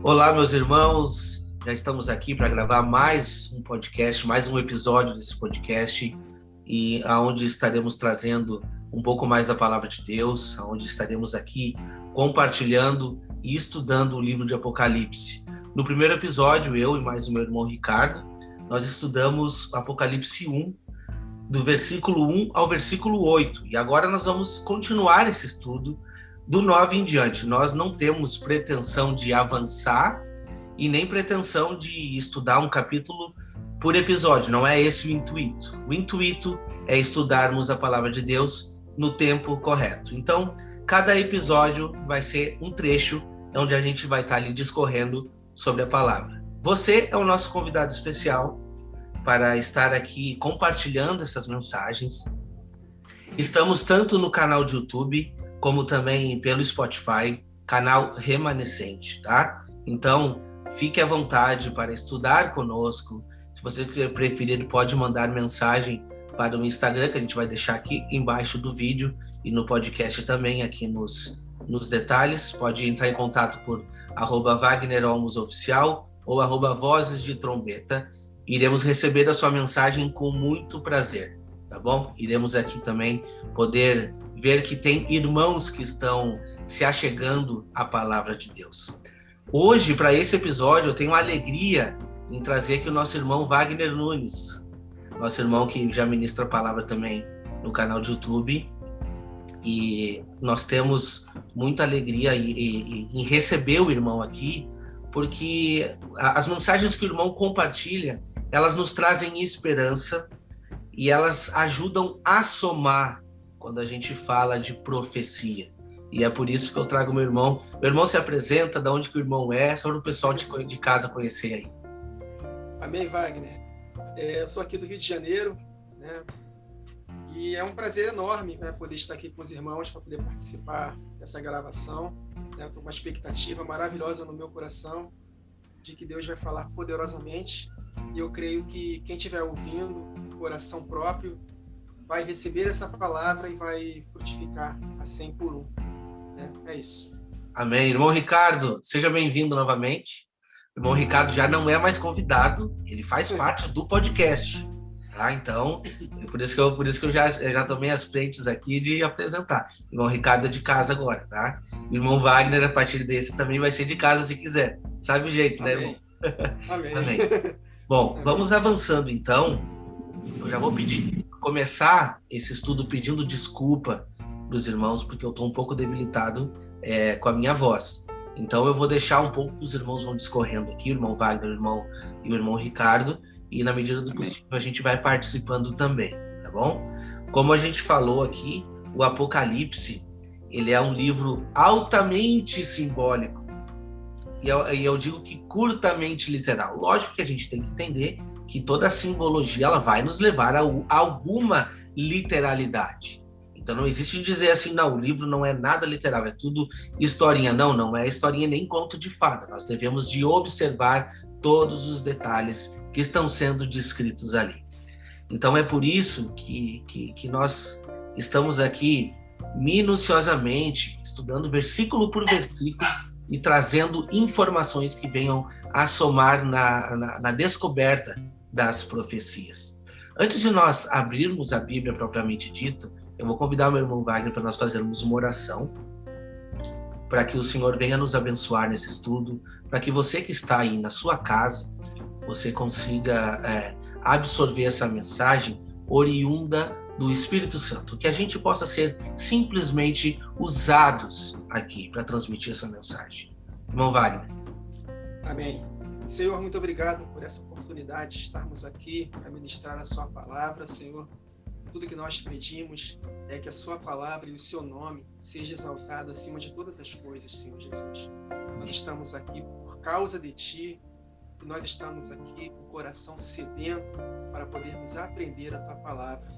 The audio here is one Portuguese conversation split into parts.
Olá, meus irmãos, já estamos aqui para gravar mais um podcast, mais um episódio desse podcast, e aonde estaremos trazendo um pouco mais da palavra de Deus, aonde estaremos aqui compartilhando e estudando o livro de Apocalipse. No primeiro episódio, eu e mais o meu irmão Ricardo, nós estudamos Apocalipse 1, do versículo 1 ao versículo 8, e agora nós vamos continuar esse estudo do 9 em diante. Nós não temos pretensão de avançar e nem pretensão de estudar um capítulo por episódio, não é esse o intuito. O intuito é estudarmos a palavra de Deus no tempo correto. Então, cada episódio vai ser um trecho onde a gente vai estar ali discorrendo sobre a palavra. Você é o nosso convidado especial para estar aqui compartilhando essas mensagens. Estamos tanto no canal de YouTube, como também pelo Spotify, canal Remanescente, tá? Então, fique à vontade para estudar conosco. Se você preferir, pode mandar mensagem para o Instagram, que a gente vai deixar aqui embaixo do vídeo, e no podcast também, aqui nos detalhes. Pode entrar em contato por @WagnerOlmosOficial ou @Vozes de Trombeta. Iremos receber a sua mensagem com muito prazer, tá bom? Iremos aqui também poder ver que tem irmãos que estão se achegando à palavra de Deus. Hoje, para esse episódio, eu tenho a alegria em trazer aqui o nosso irmão Wagner Nunes, nosso irmão que já ministra a palavra também no canal de YouTube, e nós temos muita alegria em receber o irmão aqui, porque as mensagens que o irmão compartilha, elas nos trazem esperança e elas ajudam a somar quando a gente fala de profecia. E é por isso que eu trago meu irmão. Meu irmão se apresenta, de onde que o irmão é, só para o pessoal de casa conhecer aí. Amém, Wagner. Eu sou aqui do Rio de Janeiro, né? E é um prazer enorme, né, poder estar aqui com os irmãos, para poder participar dessa gravação, né, com uma expectativa maravilhosa no meu coração de que Deus vai falar poderosamente. E eu creio que quem estiver ouvindo, coração próprio, vai receber essa palavra e vai frutificar a 100 por 1. É isso. Amém. Irmão Ricardo, seja bem-vindo novamente. O irmão Ricardo já não é mais convidado, ele faz parte do podcast, tá? Então, por isso que eu já tomei as frentes aqui de apresentar. O irmão Ricardo é de casa agora, tá? O irmão Wagner, a partir desse, também vai ser de casa se quiser. Sabe o jeito, Amém. Né, irmão? Amém. Amém. Bom, Amém. Vamos avançando então. Eu já vou começar esse estudo pedindo desculpa para os irmãos, porque eu estou um pouco debilitado com a minha voz. Então eu vou deixar um pouco que os irmãos vão discorrendo aqui, o irmão Wagner, o irmão Ricardo, e na medida do possível a gente vai participando também, tá bom? Como a gente falou aqui, o Apocalipse, ele é um livro altamente simbólico, e eu digo que curtamente literal. Lógico que a gente tem que entender que toda a simbologia ela vai nos levar a alguma literalidade. Então não existe dizer assim, não, o livro não é nada literal, é tudo historinha. Não é historinha nem conto de fada. Nós devemos de observar todos os detalhes que estão sendo descritos ali. Então é por isso que nós estamos aqui minuciosamente estudando versículo por versículo e trazendo informações que venham a somar na descoberta das profecias. Antes de nós abrirmos a Bíblia propriamente dita, eu vou convidar o meu irmão Wagner para nós fazermos uma oração, para que o Senhor venha nos abençoar nesse estudo, para que você que está aí na sua casa, você consiga absorver essa mensagem oriunda do Espírito Santo, que a gente possa ser simplesmente usados aqui para transmitir essa mensagem. Irmão Wagner. Amém. Senhor, muito obrigado por essa oportunidade de estarmos aqui para ministrar a sua palavra, Senhor. Tudo que nós te pedimos é que a sua palavra e o seu nome seja exaltado acima de todas as coisas, Senhor Jesus. Nós estamos aqui por causa de ti, e nós estamos aqui com o coração sedento para podermos aprender a tua palavra.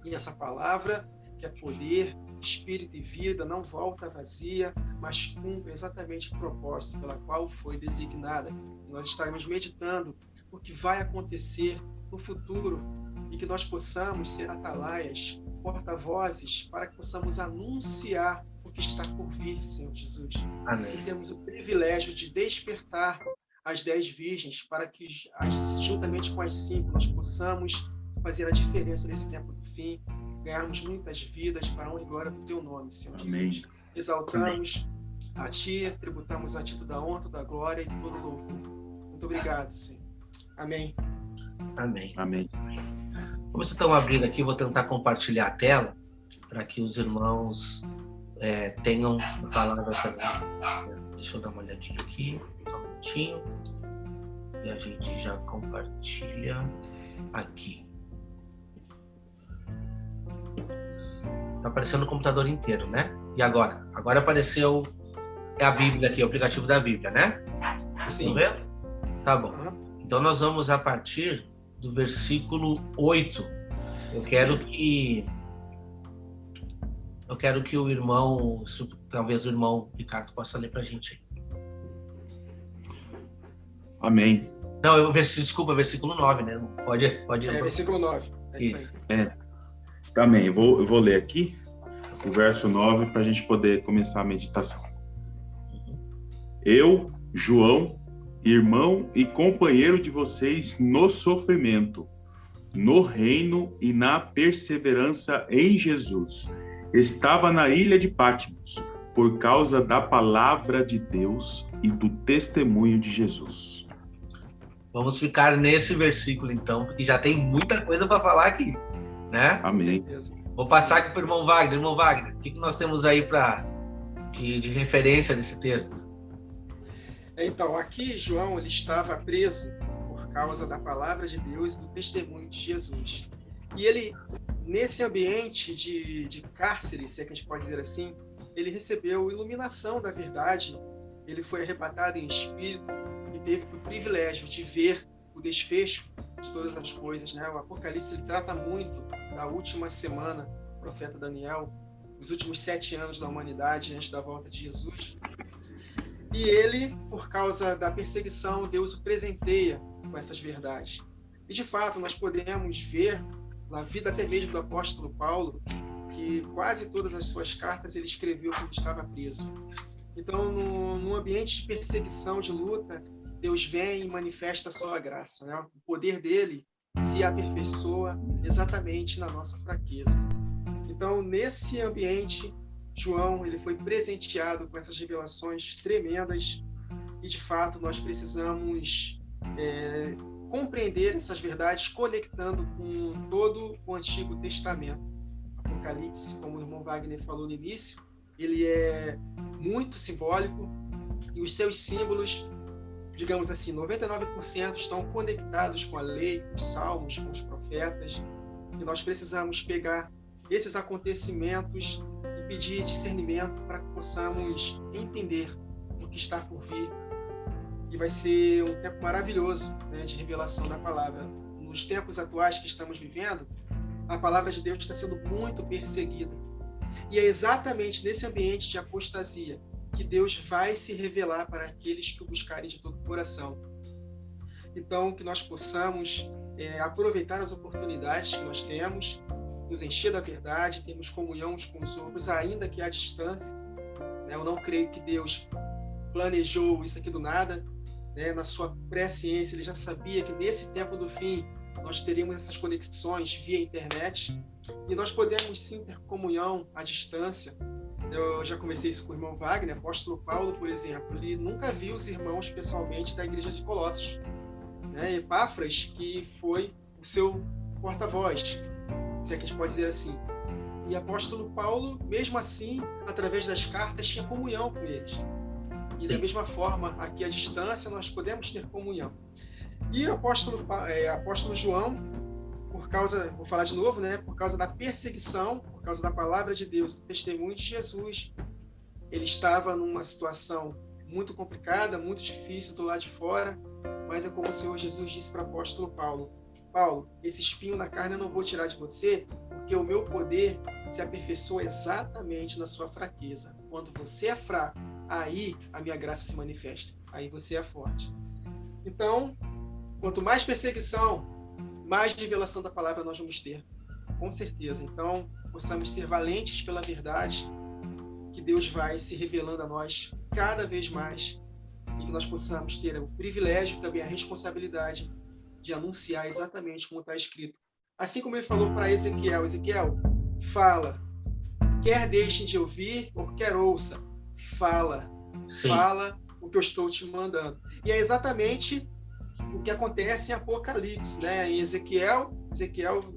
E essa palavra, que é poder, espírito e vida, não volta vazia, mas cumpre exatamente o propósito pela qual foi designada. E nós estaremos meditando o que vai acontecer no futuro e que nós possamos ser atalaias, porta-vozes, para que possamos anunciar o que que está por vir, Senhor Jesus. Amém. E temos o privilégio de despertar as 10 virgens para que, juntamente com as 5, nós possamos fazer a diferença nesse tempo do fim, ganharmos muitas vidas para a honra e glória do Teu nome, Senhor Jesus. Exaltamos a Ti, tributamos a Ti toda a honra, toda a glória e todo o louvor. Muito obrigado, Senhor. Amém. Amém. Amém. Vamos então abrir aqui, vou tentar compartilhar a tela para que os irmãos tenham a palavra também. Deixa eu dar uma olhadinha aqui, só um minutinho. E a gente já compartilha aqui. Tá aparecendo o computador inteiro, né? E agora? Agora apareceu a Bíblia aqui, o aplicativo da Bíblia, né? Sim. Estão vendo? Tá bom. Então nós vamos a partir do versículo 8. Eu quero que o irmão, talvez o irmão Ricardo possa ler pra gente. Amém. Não, desculpa, versículo 9, né? Pode ler. Versículo 9. É isso aí. Também, eu vou ler aqui o verso 9 para a gente poder começar a meditação. Eu, João, irmão e companheiro de vocês no sofrimento, no reino e na perseverança em Jesus, estava na ilha de Patmos por causa da palavra de Deus e do testemunho de Jesus. Vamos ficar nesse versículo então, porque já tem muita coisa para falar aqui, né? Amém. Vou passar aqui para o irmão Wagner. Irmão Wagner, o que nós temos aí de referência nesse texto? Então, aqui João ele estava preso por causa da palavra de Deus e do testemunho de Jesus. E ele, nesse ambiente de cárcere, se é que a gente pode dizer assim, ele recebeu iluminação da verdade, ele foi arrebatado em espírito e teve o privilégio de ver o desfecho de todas as coisas, né? O Apocalipse ele trata muito da última semana do profeta Daniel, os últimos 7 anos da humanidade antes da volta de Jesus. E ele, por causa da perseguição, Deus o presenteia com essas verdades. E de fato nós podemos ver na vida até mesmo do apóstolo Paulo que quase todas as suas cartas ele escreveu quando estava preso. Então, num ambiente de perseguição, de luta, Deus vem e manifesta a sua graça, né? O poder dele se aperfeiçoa exatamente na nossa fraqueza. Então, nesse ambiente, João ele foi presenteado com essas revelações tremendas e, de fato, nós precisamos compreender essas verdades conectando com todo o Antigo Testamento. Apocalipse, como o irmão Wagner falou no início, ele é muito simbólico e os seus símbolos, digamos assim, 99% estão conectados com a lei, com os salmos, com os profetas, e nós precisamos pegar esses acontecimentos e pedir discernimento para que possamos entender o que está por vir. E vai ser um tempo maravilhoso, né, de revelação da palavra. Nos tempos atuais que estamos vivendo, a palavra de Deus está sendo muito perseguida. E é exatamente nesse ambiente de apostasia que Deus vai se revelar para aqueles que o buscarem de todo o coração. Então, que nós possamos aproveitar as oportunidades que nós temos, nos encher da verdade, termos comunhão uns com os outros, ainda que à distância. Eu não creio que Deus planejou isso aqui do nada. Na sua presciência, ele já sabia que nesse tempo do fim nós teríamos essas conexões via internet e nós podemos sim ter comunhão à distância. Eu já conversei isso com o irmão Wagner, apóstolo Paulo, por exemplo, ele nunca viu os irmãos pessoalmente da igreja de Colossos. Epáfras, que foi o seu porta-voz, se é que a gente pode dizer assim. E apóstolo Paulo, mesmo assim, através das cartas, tinha comunhão com eles. E da mesma forma, aqui à distância, nós podemos ter comunhão. E o apóstolo João, por causa, vou falar de novo, por causa da perseguição, por causa da palavra de Deus, testemunho de Jesus, ele estava numa situação muito complicada, muito difícil do lado de fora, mas é como o Senhor Jesus disse para o apóstolo Paulo: Paulo, esse espinho na carne eu não vou tirar de você, porque o meu poder se aperfeiçoa exatamente na sua fraqueza. Quando você é fraco, aí a minha graça se manifesta, aí você é forte. Então, quanto mais perseguição, mais revelação da palavra nós vamos ter, com certeza. Então, possamos ser valentes pela verdade, que Deus vai se revelando a nós cada vez mais e que nós possamos ter o privilégio e também a responsabilidade de anunciar exatamente como está escrito. Assim como ele falou para Ezequiel: Ezequiel, fala, quer deixem de ouvir ou quer ouça, fala, fala o que eu estou te mandando. E é exatamente o que acontece em Apocalipse, né? Em Ezequiel,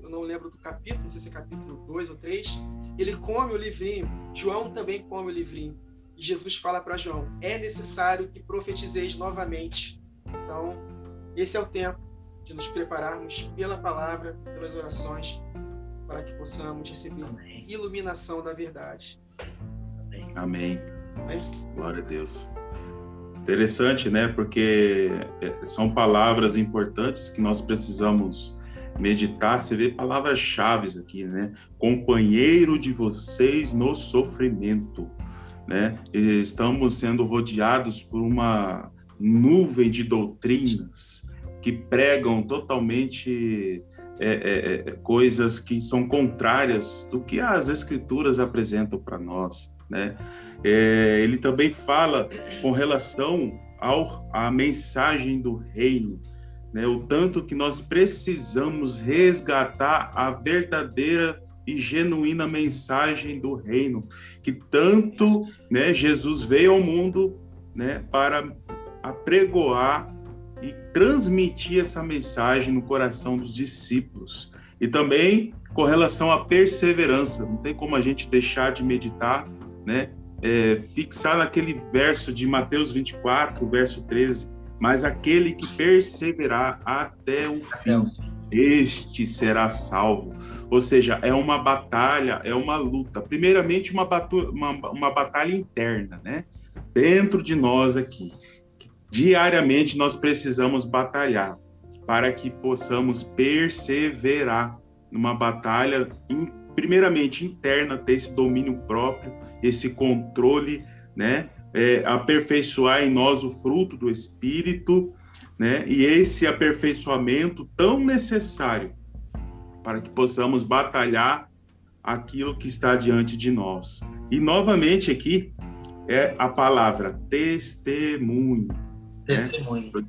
eu não lembro do capítulo, não sei se é capítulo 2 ou 3, ele come o livrinho, João também come o livrinho, e Jesus fala para João: é necessário que profetizeis novamente. Então, esse é o tempo de nos prepararmos pela palavra, pelas orações, para que possamos receber iluminação da verdade. Amém. Glória a Deus. Interessante, né? Porque são palavras importantes que nós precisamos meditar. Você vê palavras-chave aqui, né? Companheiro de vocês no sofrimento, né? E estamos sendo rodeados por uma nuvem de doutrinas que pregam totalmente coisas que são contrárias do que as Escrituras apresentam para nós, né? Ele também fala com relação à mensagem do reino, né? O tanto que nós precisamos resgatar a verdadeira e genuína mensagem do reino, que tanto, né, Jesus veio ao mundo, né, para apregoar e transmitir essa mensagem no coração dos discípulos. E também com relação à perseverança, não tem como a gente deixar de meditar, né, fixar naquele verso de Mateus 24, verso 13, mas aquele que perseverar até o fim, este será salvo. Ou seja, é uma batalha, é uma luta. Primeiramente, uma batalha interna, né? Dentro de nós aqui. Diariamente nós precisamos batalhar para que possamos perseverar numa batalha, primeiramente interna, ter esse domínio próprio, esse controle, né? Aperfeiçoar em nós o fruto do Espírito, né? E esse aperfeiçoamento tão necessário para que possamos batalhar aquilo que está diante de nós. E novamente aqui é a palavra testemunho. Testemunho. Né?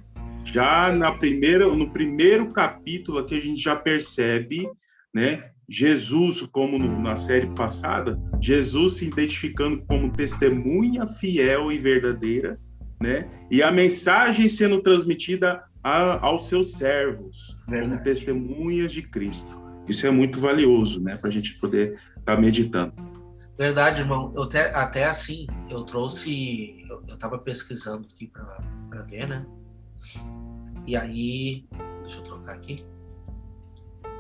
Já no primeiro capítulo aqui a gente já percebe, né, Jesus, como na série passada, Jesus se identificando como testemunha fiel e verdadeira, né, e a mensagem sendo transmitida aos seus servos, como testemunhas de Cristo. Isso é muito valioso, né, para a gente poder estar meditando. Verdade, irmão. Eu até assim, eu trouxe, eu estava pesquisando aqui para ver, né? E aí, deixa eu trocar aqui.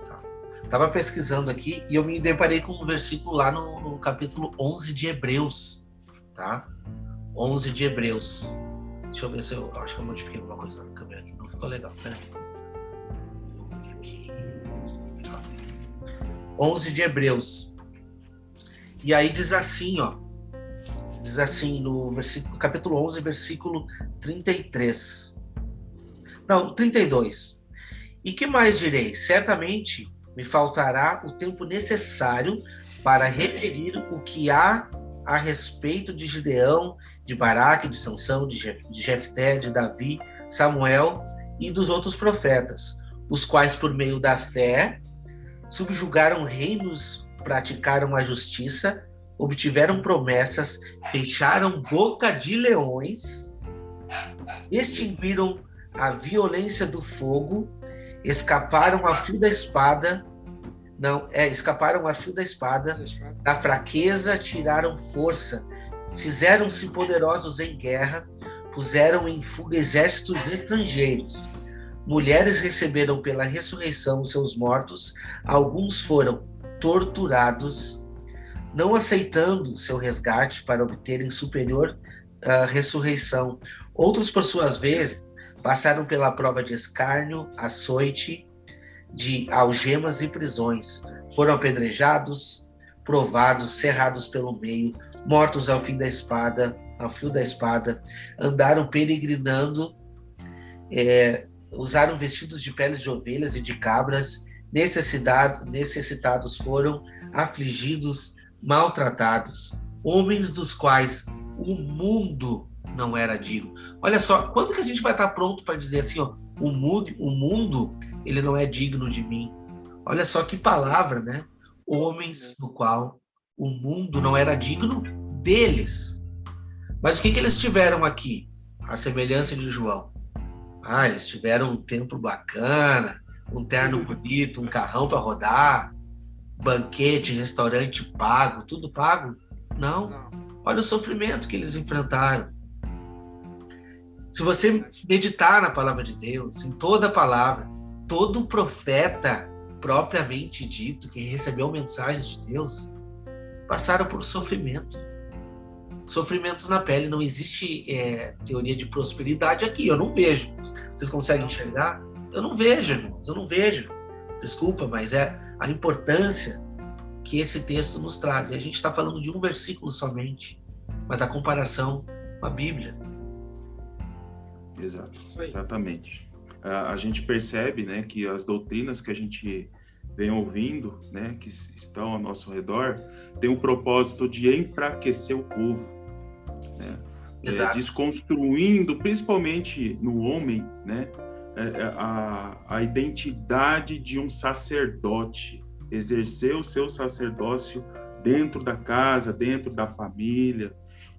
Tá. Tava pesquisando aqui e eu me deparei com um versículo lá no capítulo 11 de Hebreus, tá? 11 de Hebreus. Deixa eu ver se eu acho que eu modifiquei alguma coisa na câmera aqui. Não ficou legal, peraí. 11 de Hebreus. E aí diz assim, ó. Diz assim no capítulo 11, versículo 33. Não, 32. E que mais direi? Certamente me faltará o tempo necessário para referir o que há a respeito de Gideão, de Baraque, de Sansão, de Jefté, de Davi, Samuel e dos outros profetas, os quais por meio da fé subjugaram reinos, praticaram a justiça, obtiveram promessas, fecharam boca de leões, extinguiram a violência do fogo, escaparam a fio da espada, da fraqueza tiraram força, fizeram-se poderosos em guerra, puseram em fuga exércitos estrangeiros. Mulheres receberam pela ressurreição os seus mortos, alguns foram torturados, não aceitando seu resgate para obterem superior ressurreição. Outros, por suas vezes, passaram pela prova de escárnio, açoite, de algemas e prisões. Foram apedrejados, provados, cerrados pelo meio, mortos ao fio da espada, andaram peregrinando, usaram vestidos de peles de ovelhas e de cabras, necessitados foram, afligidos, maltratados, homens dos quais o mundo não era digno. Olha só, quando que a gente vai estar pronto para dizer assim, ó, o mundo, ele não é digno de mim? Olha só que palavra, né? Homens do qual o mundo não era digno deles. Mas o que eles tiveram aqui? A semelhança de João. Eles tiveram um templo bacana, um terno bonito, um carrão para rodar, banquete, restaurante pago, tudo pago? Não. Olha o sofrimento que eles enfrentaram. Se você meditar na palavra de Deus, em toda a palavra, todo profeta propriamente dito que recebeu mensagens de Deus passaram por sofrimento. Sofrimentos na pele. Não existe teoria de prosperidade aqui. Eu não vejo. Vocês conseguem enxergar? Eu não vejo, irmãos. Eu não vejo. Desculpa, mas é a importância que esse texto nos traz. E a gente está falando de um versículo somente, mas a comparação com a Bíblia. Exato, exatamente. A gente percebe, né, que as doutrinas que a gente vem ouvindo, né, que estão ao nosso redor, tem o propósito de enfraquecer o povo, né? Desconstruindo, principalmente no homem, né, a identidade de um sacerdote, exercer o seu sacerdócio dentro da casa, dentro da família.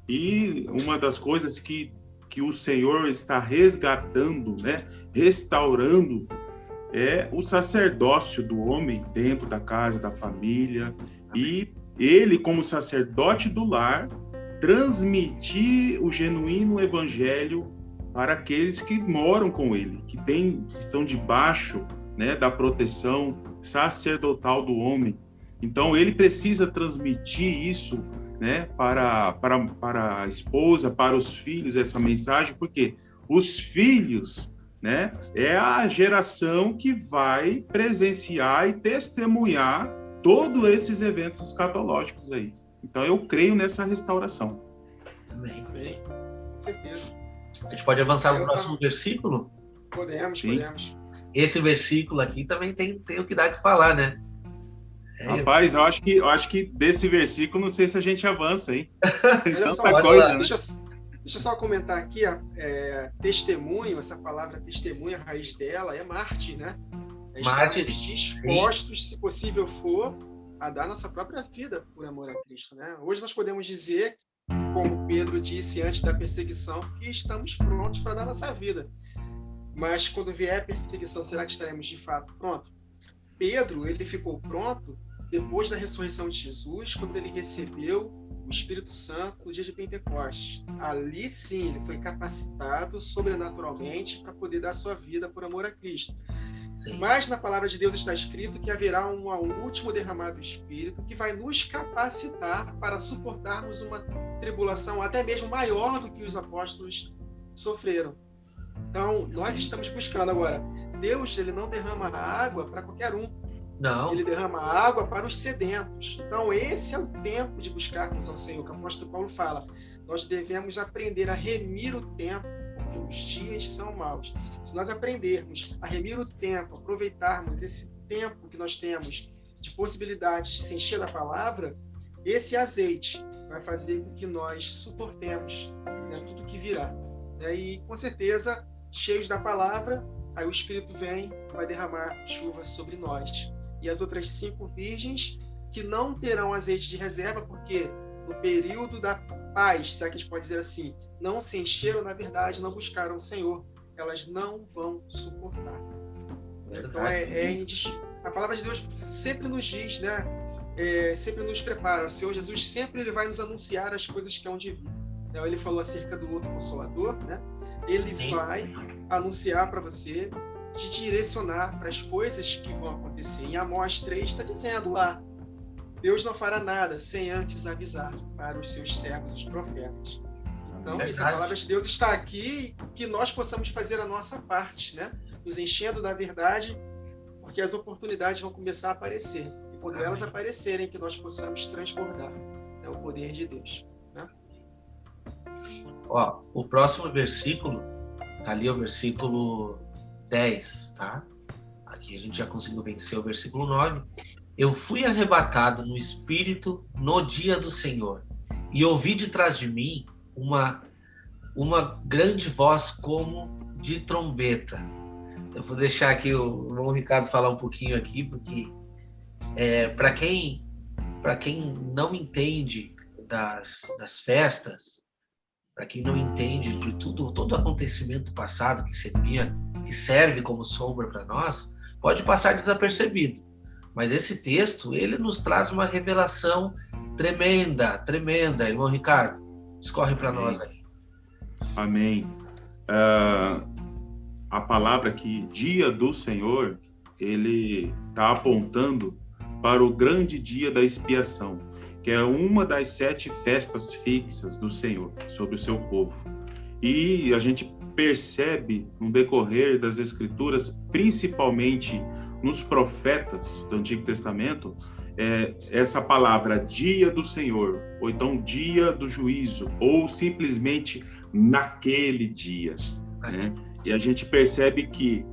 E uma das coisas que o Senhor está resgatando, né, restaurando, é o sacerdócio do homem dentro da casa, da família. E ele, como sacerdote do lar, transmitir o genuíno evangelho para aqueles que moram com ele, que estão debaixo, né, da proteção sacerdotal do homem. Então, ele precisa transmitir isso, né, para a esposa, para os filhos, essa mensagem, porque os filhos, né, é a geração que vai presenciar e testemunhar todos esses eventos escatológicos aí. Então, eu creio nessa restauração. Bem, com certeza. A gente pode avançar no próximo versículo? Podemos. Esse versículo aqui também tem o que dar de falar, né? Rapaz, eu acho que desse versículo, não sei se a gente avança, hein? Olha só, coisa, né? Deixa eu só comentar aqui, testemunho, essa palavra testemunha, a raiz dela é mártir, né? Estarmos dispostos, se possível for, a dar nossa própria vida por amor a Cristo, né? Hoje nós podemos dizer, como Pedro disse antes da perseguição, que estamos prontos para dar nossa vida. Mas quando vier a perseguição, será que estaremos de fato prontos? Pedro, ele ficou pronto depois da ressurreição de Jesus, quando ele recebeu o Espírito Santo no dia de Pentecostes. Ali sim, ele foi capacitado sobrenaturalmente para poder dar sua vida por amor a Cristo. Sim. Mas na palavra de Deus está escrito que haverá um último derramado do Espírito que vai nos capacitar para suportarmos uma tribulação até mesmo maior do que os apóstolos sofreram. Então, nós estamos buscando agora. Deus, ele não derrama água para qualquer um. Não. Ele derrama água para os sedentos. Então, esse é o tempo de buscarmos ao Senhor, que o apóstolo Paulo fala. Nós devemos aprender a remir o tempo, porque os dias são maus. Se nós aprendermos a remir o tempo, aproveitarmos esse tempo que nós temos de possibilidades de se encher da palavra, esse azeite vai fazer com que nós suportemos, né, tudo que virá. E, com certeza, cheios da palavra, aí o Espírito vem, vai derramar chuva sobre nós. E as outras 5 virgens que não terão azeite de reserva, porque no período da paz, se é que a gente pode dizer assim, não se encheram, na verdade, não buscaram o Senhor, elas não vão suportar. Então, a palavra de Deus sempre nos diz, né? Sempre nos prepara. O Senhor Jesus sempre ele vai nos anunciar as coisas que hão de vir. Então, ele falou acerca do outro Consolador, né? Ele vai anunciar para você, te direcionar para as coisas que vão acontecer. Em Amós 3 está dizendo lá, Deus não fará nada sem antes avisar para os seus servos, os profetas. Então, a palavra de Deus está aqui, que nós possamos fazer a nossa parte, né? Nos enchendo da verdade, porque as oportunidades vão começar a aparecer. E quando elas aparecerem, que nós possamos transbordar, né, o poder de Deus. Né? Ó, o próximo versículo, tá ali o versículo 10, tá? Aqui a gente já conseguiu vencer o versículo 9. Eu fui arrebatado no Espírito no dia do Senhor, e ouvi de trás de mim uma grande voz como de trombeta. Eu vou deixar aqui o irmão Ricardo falar um pouquinho aqui, porque para quem não entende das festas, para quem não entende de todo acontecimento passado que serve como sombra para nós, pode passar desapercebido. Mas esse texto, ele nos traz uma revelação tremenda, tremenda. Irmão Ricardo, escorre para nós aí. Amém. A palavra aqui, dia do Senhor, ele está apontando para o grande dia da expiação, que é uma das 7 festas fixas do Senhor sobre o seu povo. E a gente percebe no decorrer das Escrituras, principalmente nos profetas do Antigo Testamento, essa palavra dia do Senhor, ou então dia do juízo, ou simplesmente naquele dia, né? E a gente percebe que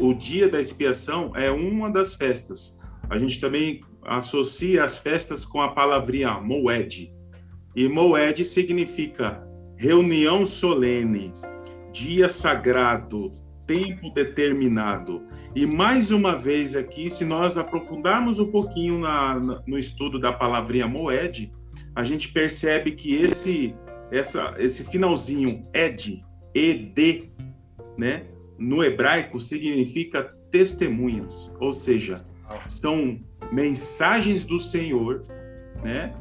o dia da expiação é uma das festas. A gente também associa as festas com a palavrinha Moed. E Moed significa reunião solene, dia sagrado, tempo determinado. E mais uma vez aqui, se nós aprofundarmos um pouquinho no estudo da palavrinha Moed, a gente percebe que esse finalzinho ed, né, no hebraico significa testemunhas, ou seja, são mensagens do Senhor, né,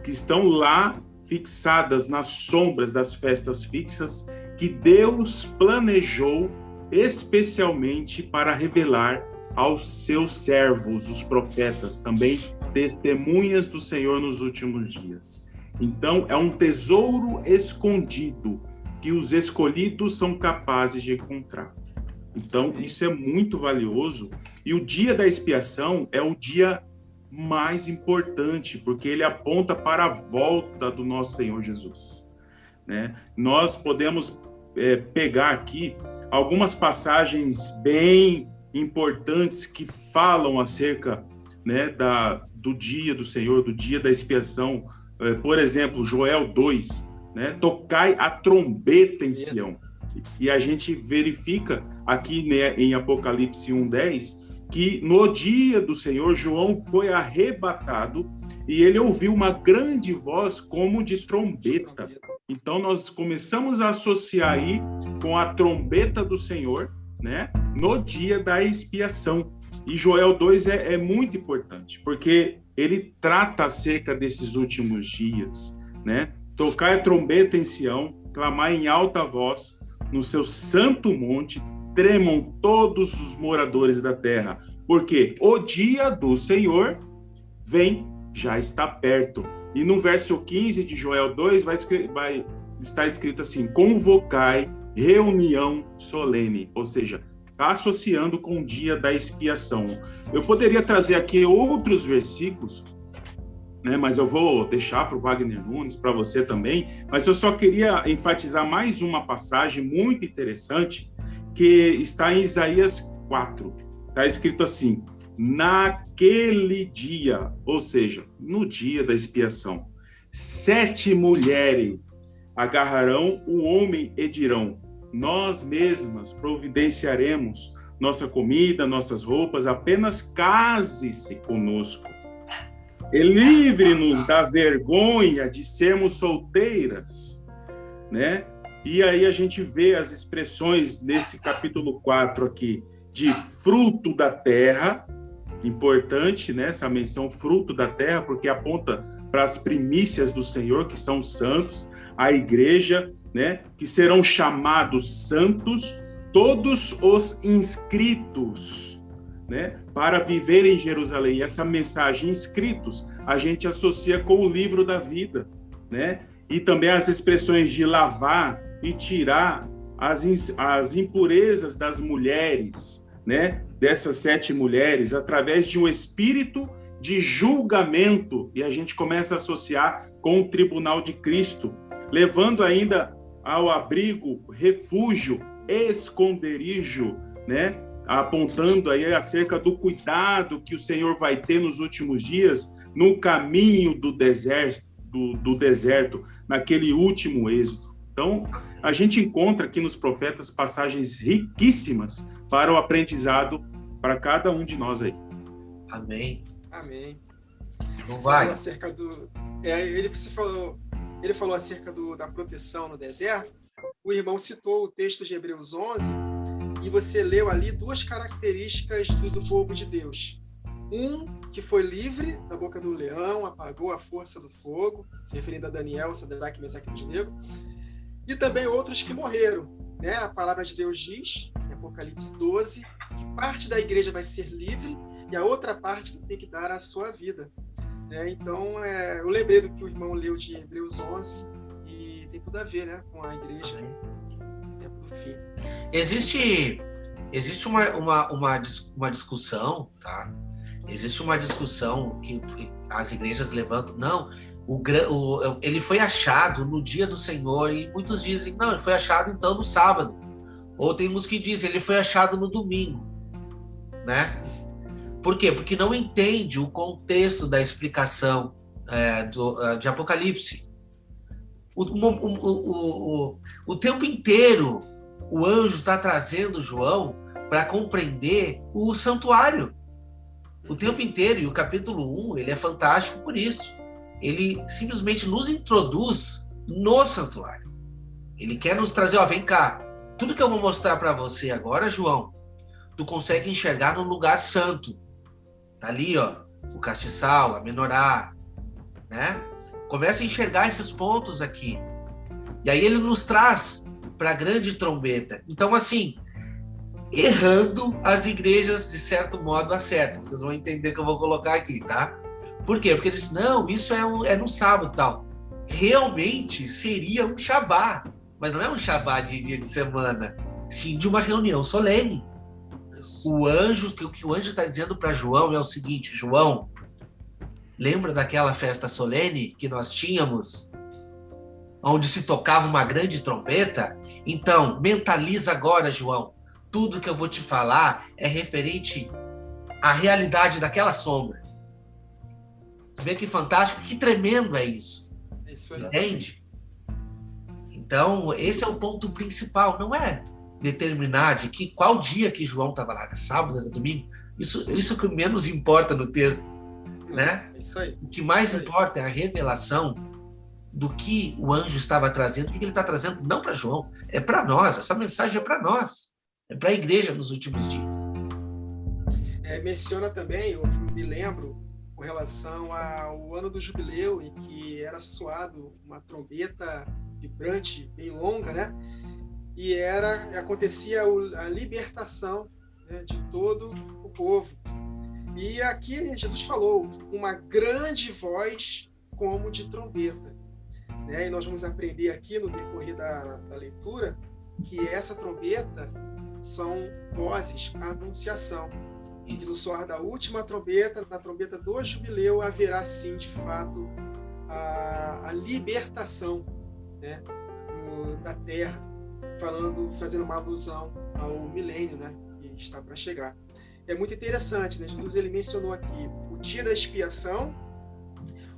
que estão lá fixadas nas sombras das festas fixas que Deus planejou especialmente para revelar aos seus servos, os profetas, também testemunhas do Senhor nos últimos dias. Então, é um tesouro escondido que os escolhidos são capazes de encontrar. Então, isso é muito valioso. E o dia da expiação é o dia mais importante, porque ele aponta para a volta do nosso Senhor Jesus, né? Nós podemos pegar aqui algumas passagens bem importantes que falam acerca, né, do dia do Senhor, do dia da expiação. Por exemplo, Joel 2, né? Tocai a trombeta em Sião. E a gente verifica aqui, né, em Apocalipse 1:10, que no dia do Senhor, João foi arrebatado e ele ouviu uma grande voz como de trombeta. Então, nós começamos a associar aí com a trombeta do Senhor, né, no dia da expiação. E Joel 2 é muito importante, porque ele trata acerca desses últimos dias, né? Tocar a trombeta em Sião, clamar em alta voz, no seu santo monte, tremam todos os moradores da terra, porque o dia do Senhor já está perto. E no verso 15 de Joel 2 vai estar escrito assim: convocai reunião solene, ou seja, está associando com o dia da expiação. Eu poderia trazer aqui outros versículos, né, mas eu vou deixar para o Wagner Nunes, para você também, mas eu só queria enfatizar mais uma passagem muito interessante, que está em Isaías 4. Está escrito assim: naquele dia, ou seja, no dia da expiação, 7 mulheres agarrarão o homem e dirão: nós mesmas providenciaremos nossa comida, nossas roupas, apenas case-se conosco. E livre-nos da vergonha de sermos solteiras, né? E aí a gente vê as expressões nesse capítulo 4 aqui, de fruto da terra, importante, né, essa menção fruto da terra, porque aponta para as primícias do Senhor, que são santos, a igreja, né, que serão chamados santos, todos os inscritos, né, para viver em Jerusalém. E essa mensagem inscritos a gente associa com o livro da vida, né, e também as expressões de lavar e tirar as impurezas das mulheres, né, dessas 7 mulheres, através de um espírito de julgamento, e a gente começa a associar com o tribunal de Cristo, levando ainda ao abrigo, refúgio, esconderijo, né, apontando aí acerca do cuidado que o Senhor vai ter nos últimos dias no caminho do deserto, do deserto, naquele último êxodo. Então, a gente encontra aqui nos profetas passagens riquíssimas para o aprendizado para cada um de nós aí. Amém. Amém. Não vai. Acerca do, ele falou acerca da proteção no deserto. O irmão citou o texto de Hebreus 11 e você leu ali duas características do povo de Deus. Que foi livre da boca do leão, apagou a força do fogo, se referindo a Daniel, Sadraque, Mesaque e Abednego, e também outros que morreram. Né? A palavra de Deus diz, em Apocalipse 12, que parte da igreja vai ser livre e a outra parte que tem que dar a sua vida. Né? Então, eu lembrei do que o irmão leu de Hebreus 11 e tem tudo a ver, né, com a igreja no tempo do fim. Existe uma discussão, tá? Existe uma discussão que as igrejas levantam. Não, ele foi achado no dia do Senhor, e muitos dizem, não, ele foi achado então no sábado. Ou tem uns que dizem, ele foi achado no domingo, né? Por quê? Porque não entende o contexto da explicação de Apocalipse. O tempo inteiro o anjo está trazendo João para compreender o santuário. O tempo inteiro, e o capítulo 1, ele é fantástico por isso. Ele simplesmente nos introduz no santuário. Ele quer nos trazer, vem cá, tudo que eu vou mostrar para você agora, João, tu consegue enxergar no lugar santo. Tá ali, o castiçal, a menorá, né? Começa a enxergar esses pontos aqui. E aí ele nos traz para a grande trombeta. Então, assim, errando, as igrejas, de certo modo, acertam. Vocês vão entender que eu vou colocar aqui, tá? Por quê? Porque eles dizem, não, isso é no sábado e tal. Realmente seria um Shabá, mas não é um Shabá de dia de semana, sim de uma reunião solene. O que o anjo está dizendo para João é o seguinte: João, lembra daquela festa solene que nós tínhamos, onde se tocava uma grande trombeta? Então, mentaliza agora, João. Tudo que eu vou te falar é referente à realidade daquela sombra. Você vê que fantástico, que tremendo é isso. Isso aí. Entende? Então, esse é o ponto principal, não é determinar de qual dia que João estava lá, era sábado, era domingo. Isso que menos importa no texto, né? Isso aí. O que mais importa é a revelação do que o anjo estava trazendo, o que ele está trazendo, não para João, é para nós. Essa mensagem é para nós, é para a igreja nos últimos dias. Menciona também, eu me lembro, com relação ao ano do jubileu, em que era soado uma trombeta vibrante, bem longa, né? E acontecia a libertação, né, de todo o povo. E aqui Jesus falou, uma grande voz como de trombeta. Né? E nós vamos aprender aqui no decorrer da leitura que essa trombeta são vozes, a anunciação. E no soar da última trombeta, na trombeta do jubileu, haverá sim, de fato, a libertação, né, da terra, fazendo uma alusão ao milênio, né, que está para chegar. É muito interessante, né? Jesus ele mencionou aqui o dia da expiação,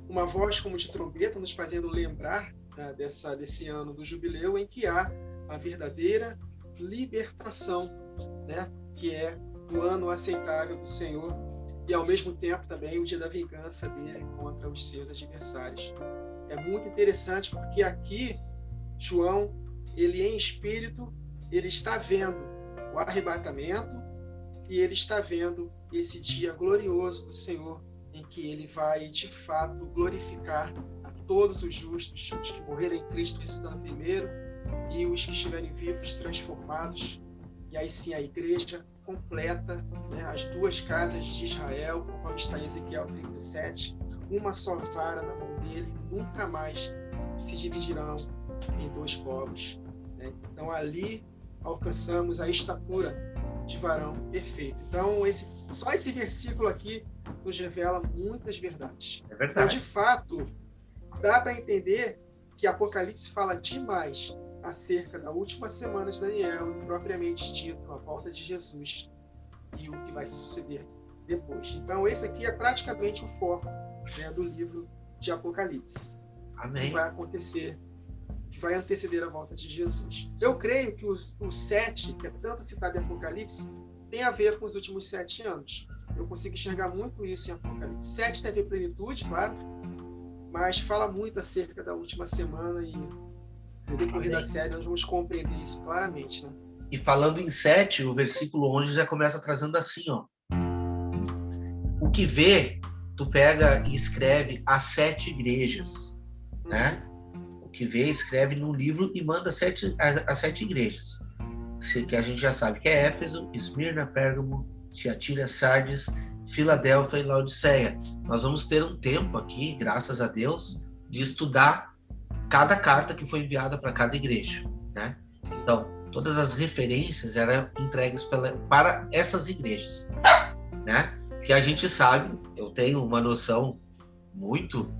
uma voz como de trombeta, nos fazendo lembrar, né, desse ano do jubileu, em que há a verdadeira libertação, né, que é o ano aceitável do Senhor e, ao mesmo tempo, também o dia da vingança dele contra os seus adversários. É muito interessante porque aqui, João, ele em espírito, ele está vendo o arrebatamento e ele está vendo esse dia glorioso do Senhor, em que ele vai, de fato, glorificar a todos os justos, os que morreram em Cristo ressuscitando primeiro e os que estiverem vivos, transformados. E aí sim a igreja completa, né, as duas casas de Israel, conforme está em Ezequiel 37, uma só vara na mão dele, nunca mais se dividirão em dois povos. Né? Então ali alcançamos a estatura de varão perfeito. Então só esse versículo aqui nos revela muitas verdades. É verdade. Então, de fato, dá para entender que Apocalipse fala demais acerca da última semana de Daniel, propriamente dito, a volta de Jesus e o que vai suceder depois. Então, esse aqui é praticamente o foco, né, do livro de Apocalipse. Amém. que vai acontecer, que vai anteceder a volta de Jesus. Eu creio que o 7, que é tanto citado em Apocalipse, tem a ver com os últimos 7 anos. Eu consigo enxergar muito isso em Apocalipse. 7 tem a ver com plenitude, claro, mas fala muito acerca da última semana e no decorrer da série nós vamos compreender isso claramente, né? E falando em 7, o versículo 11 já começa trazendo assim, ó. O que vê, tu pega e escreve as 7 igrejas, né? O que vê, escreve num livro e manda as 7 igrejas. Que a gente já sabe que é Éfeso, Esmirna, Pérgamo, Tiatira, Sardes, Filadélfia e Laodiceia. Nós vamos ter um tempo aqui, graças a Deus, de estudar cada carta que foi enviada para cada igreja, né? Então, todas as referências eram entregues para essas igrejas, né? Que a gente sabe, eu tenho uma noção muito,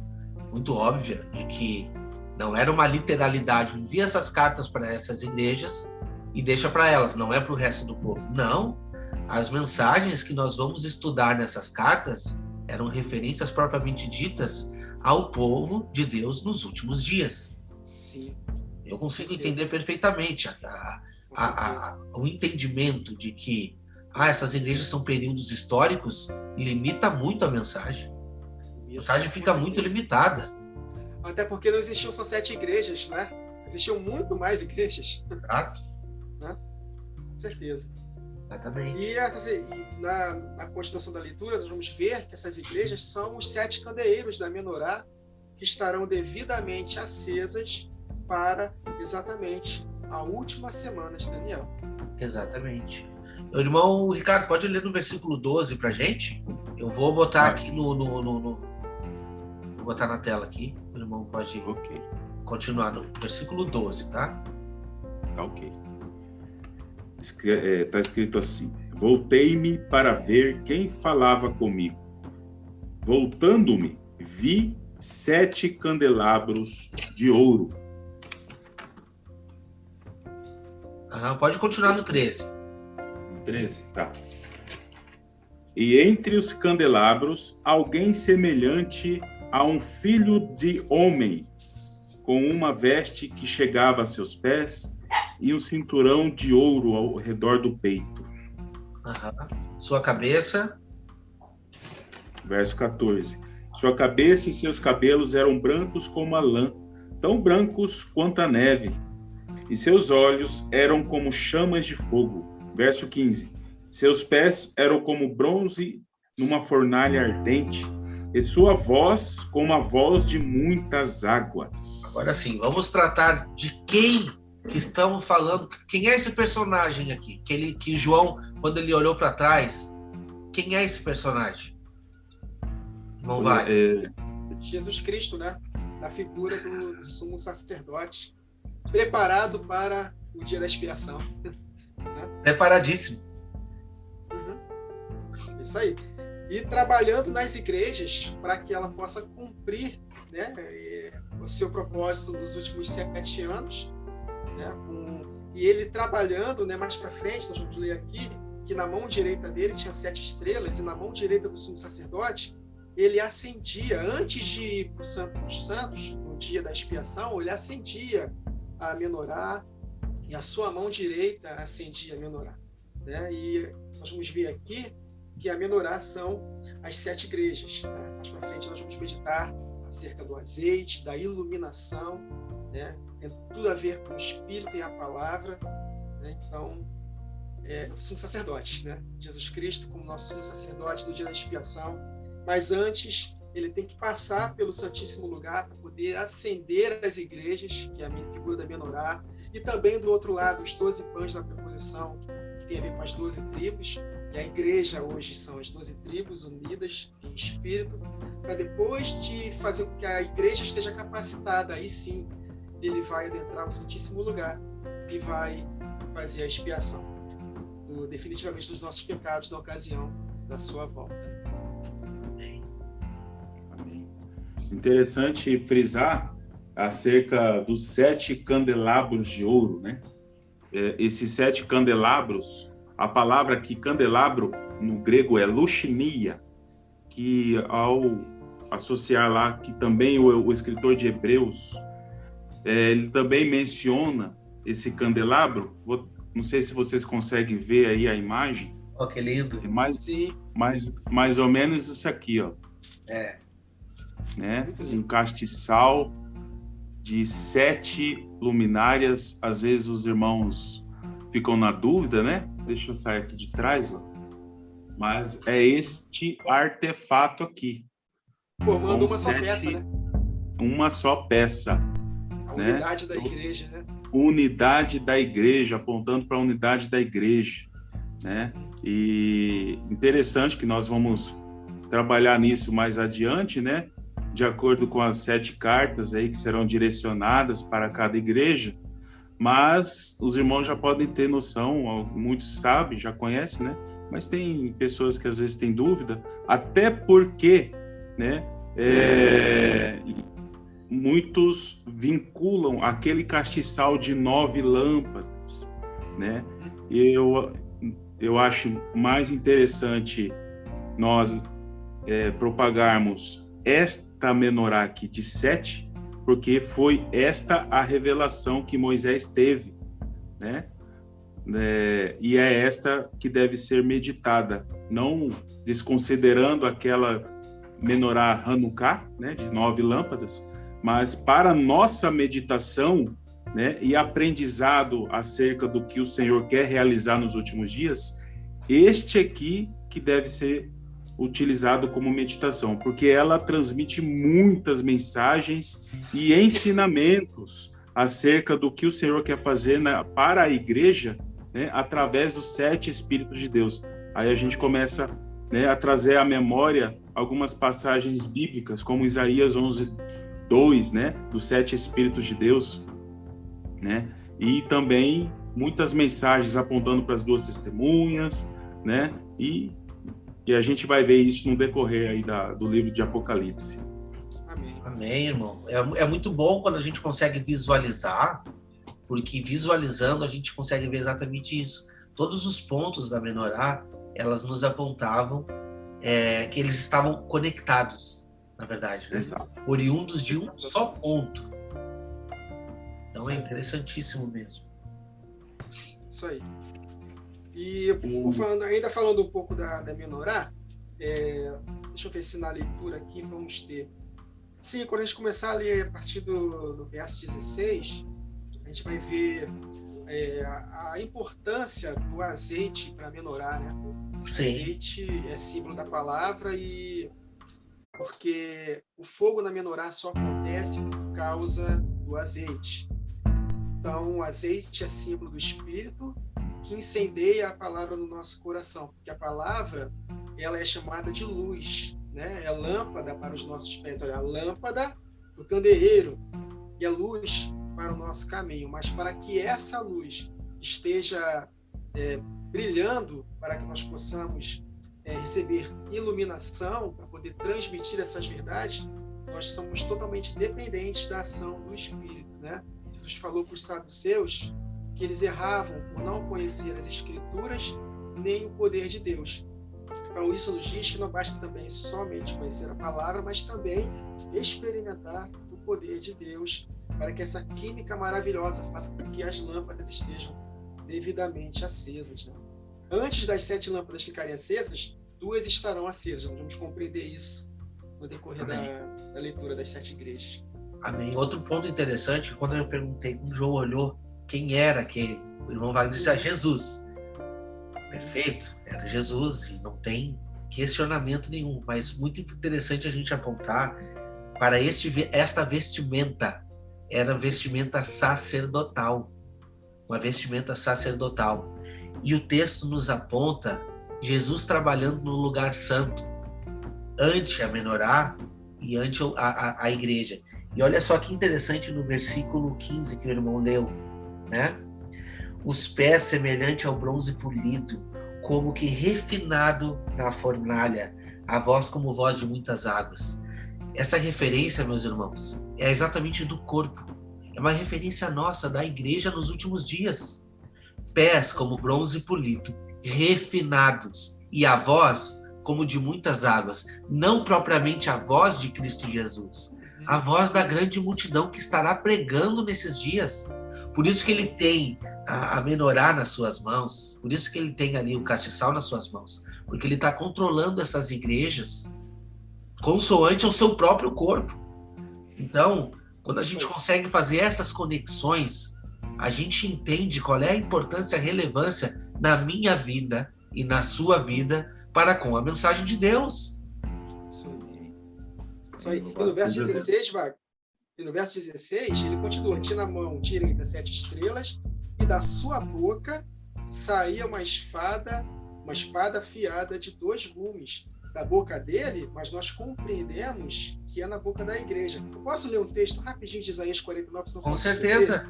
muito óbvia de que não era uma literalidade, envia essas cartas para essas igrejas e deixa para elas, não é para o resto do povo. Não, as mensagens que nós vamos estudar nessas cartas eram referências propriamente ditas ao povo de Deus nos últimos dias. Sim. Eu consigo entender perfeitamente o entendimento de que essas igrejas são períodos históricos, limita muito a mensagem. A mensagem fica muito limitada. Até porque não existiam só 7 igrejas, né? Existiam muito mais igrejas. Exato. Né? Com certeza. Exatamente. E na continuação da leitura, nós vamos ver que essas igrejas são os 7 candeeiros da menorá que estarão devidamente acesas para exatamente a última semana de Daniel. Exatamente. Meu irmão Ricardo, pode ler no versículo 12 para a gente? Eu vou botar aqui vou botar na tela aqui. Meu irmão pode continuar no versículo 12, tá? Tá ok. Está escrito assim: voltei-me para ver quem falava comigo. Voltando-me, vi 7 candelabros de ouro. Pode continuar no 13. 13, tá. E entre os candelabros, alguém semelhante a um filho de homem, com uma veste que chegava a seus pés e um cinturão de ouro ao redor do peito. Sua cabeça. Verso 14. Sua cabeça e seus cabelos eram brancos como a lã, tão brancos quanto a neve, e seus olhos eram como chamas de fogo. Verso 15. Seus pés eram como bronze numa fornalha ardente, e sua voz como a voz de muitas águas. Agora sim, vamos tratar de quem que estamos falando. Quem é esse personagem aqui? Que João, quando ele olhou para trás, quem é esse personagem? Não vai. Jesus Cristo, né? Na figura do sumo sacerdote, preparado para o dia da expiação. Preparadíssimo. Isso aí. E trabalhando nas igrejas para que ela possa cumprir, né, o seu propósito nos últimos 7 anos. Né, e ele trabalhando, né, mais para frente, nós vamos ler aqui, que na mão direita dele tinha 7 estrelas, e na mão direita do sumo sacerdote, ele acendia, antes de ir para o Santo dos Santos, no dia da expiação, ele acendia a menorá, e a sua mão direita acendia a menorá. Né? E nós vamos ver aqui que a menorá são as 7 igrejas. Né? Mais para frente nós vamos meditar acerca do azeite, da iluminação, né? Tem tudo a ver com o Espírito e a Palavra. Né? Então, o sumo sacerdote, né? Jesus Cristo como nosso sumo sacerdote no dia da expiação. Mas antes, ele tem que passar pelo Santíssimo Lugar para poder acender as igrejas, que é a figura da menorá, e também do outro lado, os 12 pães da preposição, que tem a ver com as 12 tribos, e a igreja hoje são as 12 tribos unidas em espírito, para depois de fazer com que a igreja esteja capacitada, aí sim, ele vai adentrar o Santíssimo Lugar e vai fazer a expiação definitivamente dos nossos pecados na ocasião da sua volta. Interessante frisar acerca dos 7 candelabros de ouro, né? Esses 7 candelabros, a palavra aqui candelabro no grego é luxinia, que ao associar lá que também o escritor de Hebreus, ele também menciona esse candelabro. Não sei se vocês conseguem ver aí a imagem. Oh, que lindo. É mais ou menos isso aqui, ó. Né? Um castiçal de 7 luminárias. Às vezes os irmãos ficam na dúvida, né? Deixa eu sair aqui de trás, ó. Mas é este artefato aqui. Formando uma só peça, né? Uma só peça. A unidade da igreja, né? Unidade da igreja, apontando para a unidade da igreja, né? E interessante que nós vamos trabalhar nisso mais adiante, né? De acordo com as 7 cartas aí que serão direcionadas para cada igreja, mas os irmãos já podem ter noção, muitos sabem, já conhecem, né? Mas tem pessoas que às vezes têm dúvida, até porque, né? Muitos vinculam aquele castiçal de 9 lâmpadas, né? Eu acho mais interessante nós propagarmos esta menorá aqui de 7, porque foi esta a revelação que Moisés teve, né? E é esta que deve ser meditada, não desconsiderando aquela menorá Hanukkah, né, de 9 lâmpadas, mas para nossa meditação, né, e aprendizado acerca do que o Senhor quer realizar nos últimos dias, este aqui que deve ser utilizado como meditação, porque ela transmite muitas mensagens e ensinamentos acerca do que o Senhor quer fazer para a igreja, né, através dos 7 Espíritos de Deus. Aí a gente começa, né, a trazer à memória algumas passagens bíblicas, como Isaías 11:2, né, dos 7 Espíritos de Deus, né, e também muitas mensagens apontando para as 2 testemunhas, né, e a gente vai ver isso no decorrer aí do livro de Apocalipse. Amém, irmão. É muito bom quando a gente consegue visualizar, porque visualizando a gente consegue ver exatamente isso. Todos os pontos da menorá, elas nos apontavam que eles estavam conectados, na verdade, né? Exato. Oriundos de um só ponto. Então é interessantíssimo mesmo. Isso aí. E ainda falando um pouco da menorá, deixa eu ver se na leitura aqui vamos ter. Sim, quando a gente começar a ler a partir do verso 16, a gente vai ver a importância do azeite para a menorá, né? O azeite é símbolo da palavra, e porque o fogo na menorá só acontece por causa do azeite. Então, o azeite é símbolo do Espírito que incendeia a palavra no nosso coração, porque a palavra, ela é chamada de luz, né? É lâmpada para os nossos pés. Olha, a lâmpada do candeeiro e a luz para o nosso caminho. Mas para que essa luz esteja brilhando, para que nós possamos receber iluminação, para poder transmitir essas verdades, nós somos totalmente dependentes da ação do Espírito, né? Jesus falou para os saduceus que eles erravam por não conhecer as Escrituras nem o poder de Deus. Então, isso nos diz que não basta também somente conhecer a palavra, mas também experimentar o poder de Deus, para que essa química maravilhosa faça com que as lâmpadas estejam devidamente acesas, né? Antes das 7 lâmpadas ficarem acesas, 2 estarão acesas. Nós vamos compreender isso no decorrer da leitura das 7 igrejas. Amém. Outro ponto interessante, quando eu perguntei, quando o João olhou quem era aquele, o irmão Wagner disse: Jesus. Perfeito, era Jesus, e não tem questionamento nenhum, mas muito interessante a gente apontar para esta vestimenta. Era vestimenta sacerdotal, uma vestimenta sacerdotal. E o texto nos aponta Jesus trabalhando no lugar santo, ante a menorá e ante a igreja. E olha só que interessante no versículo 15 que o irmão leu, né? Os pés semelhante ao bronze polido, como que refinado na fornalha, a voz como voz de muitas águas. Essa referência, meus irmãos, é exatamente do corpo. É uma referência nossa, da igreja nos últimos dias. Pés como bronze polido, refinados, e a voz como de muitas águas, não propriamente a voz de Cristo Jesus, a voz da grande multidão que estará pregando nesses dias. Por isso que ele tem a menorá nas suas mãos, por isso que ele tem ali o castiçal nas suas mãos, porque ele está controlando essas igrejas consoante ao seu próprio corpo. Então, quando a gente consegue fazer essas conexões, a gente entende qual é a importância e a relevância na minha vida e na sua vida para com a mensagem de Deus. Isso aí. E no verso 16, Wagner, e no verso 16, ele continua: tinha na mão direita 7 estrelas, e da sua boca saía uma espada afiada de 2 gumes. Da boca dele, mas nós compreendemos que é na boca da igreja. Eu posso ler um texto rapidinho de Isaías 49? Com certeza.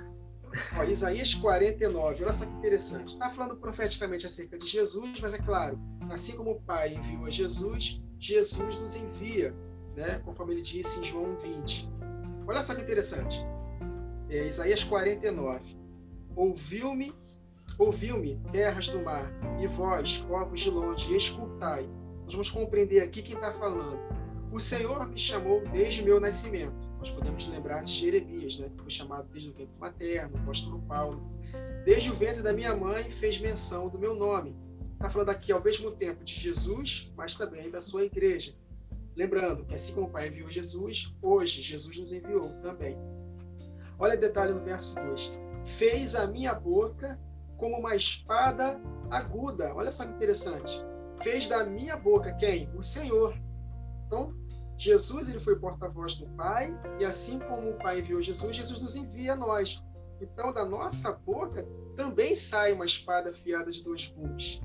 Ó, Isaías 49, olha só que interessante. Está falando profeticamente acerca de Jesus, mas é claro, assim como o Pai enviou a Jesus, Jesus nos envia, né? Conforme ele disse em João 20. Olha só que interessante. Isaías 49. Ouviu-me, terras do mar, e vós, povos de longe, escutai. Nós vamos compreender aqui quem está falando. O Senhor me chamou desde o meu nascimento. Nós podemos lembrar de Jeremias, né? Que foi chamado desde o ventre materno, o apóstolo Paulo. Desde o ventre da minha mãe fez menção do meu nome. Está falando aqui ao mesmo tempo de Jesus, mas também da sua igreja. Lembrando que assim como o Pai enviou Jesus, hoje Jesus nos enviou também. Olha o detalhe no verso 2. Fez a minha boca como uma espada aguda. Olha só que interessante. Fez da minha boca quem? O Senhor. Então, Jesus ele foi porta-voz do Pai, e assim como o Pai enviou Jesus, Jesus nos envia a nós. Então, da nossa boca também sai uma espada afiada de 2 gumes.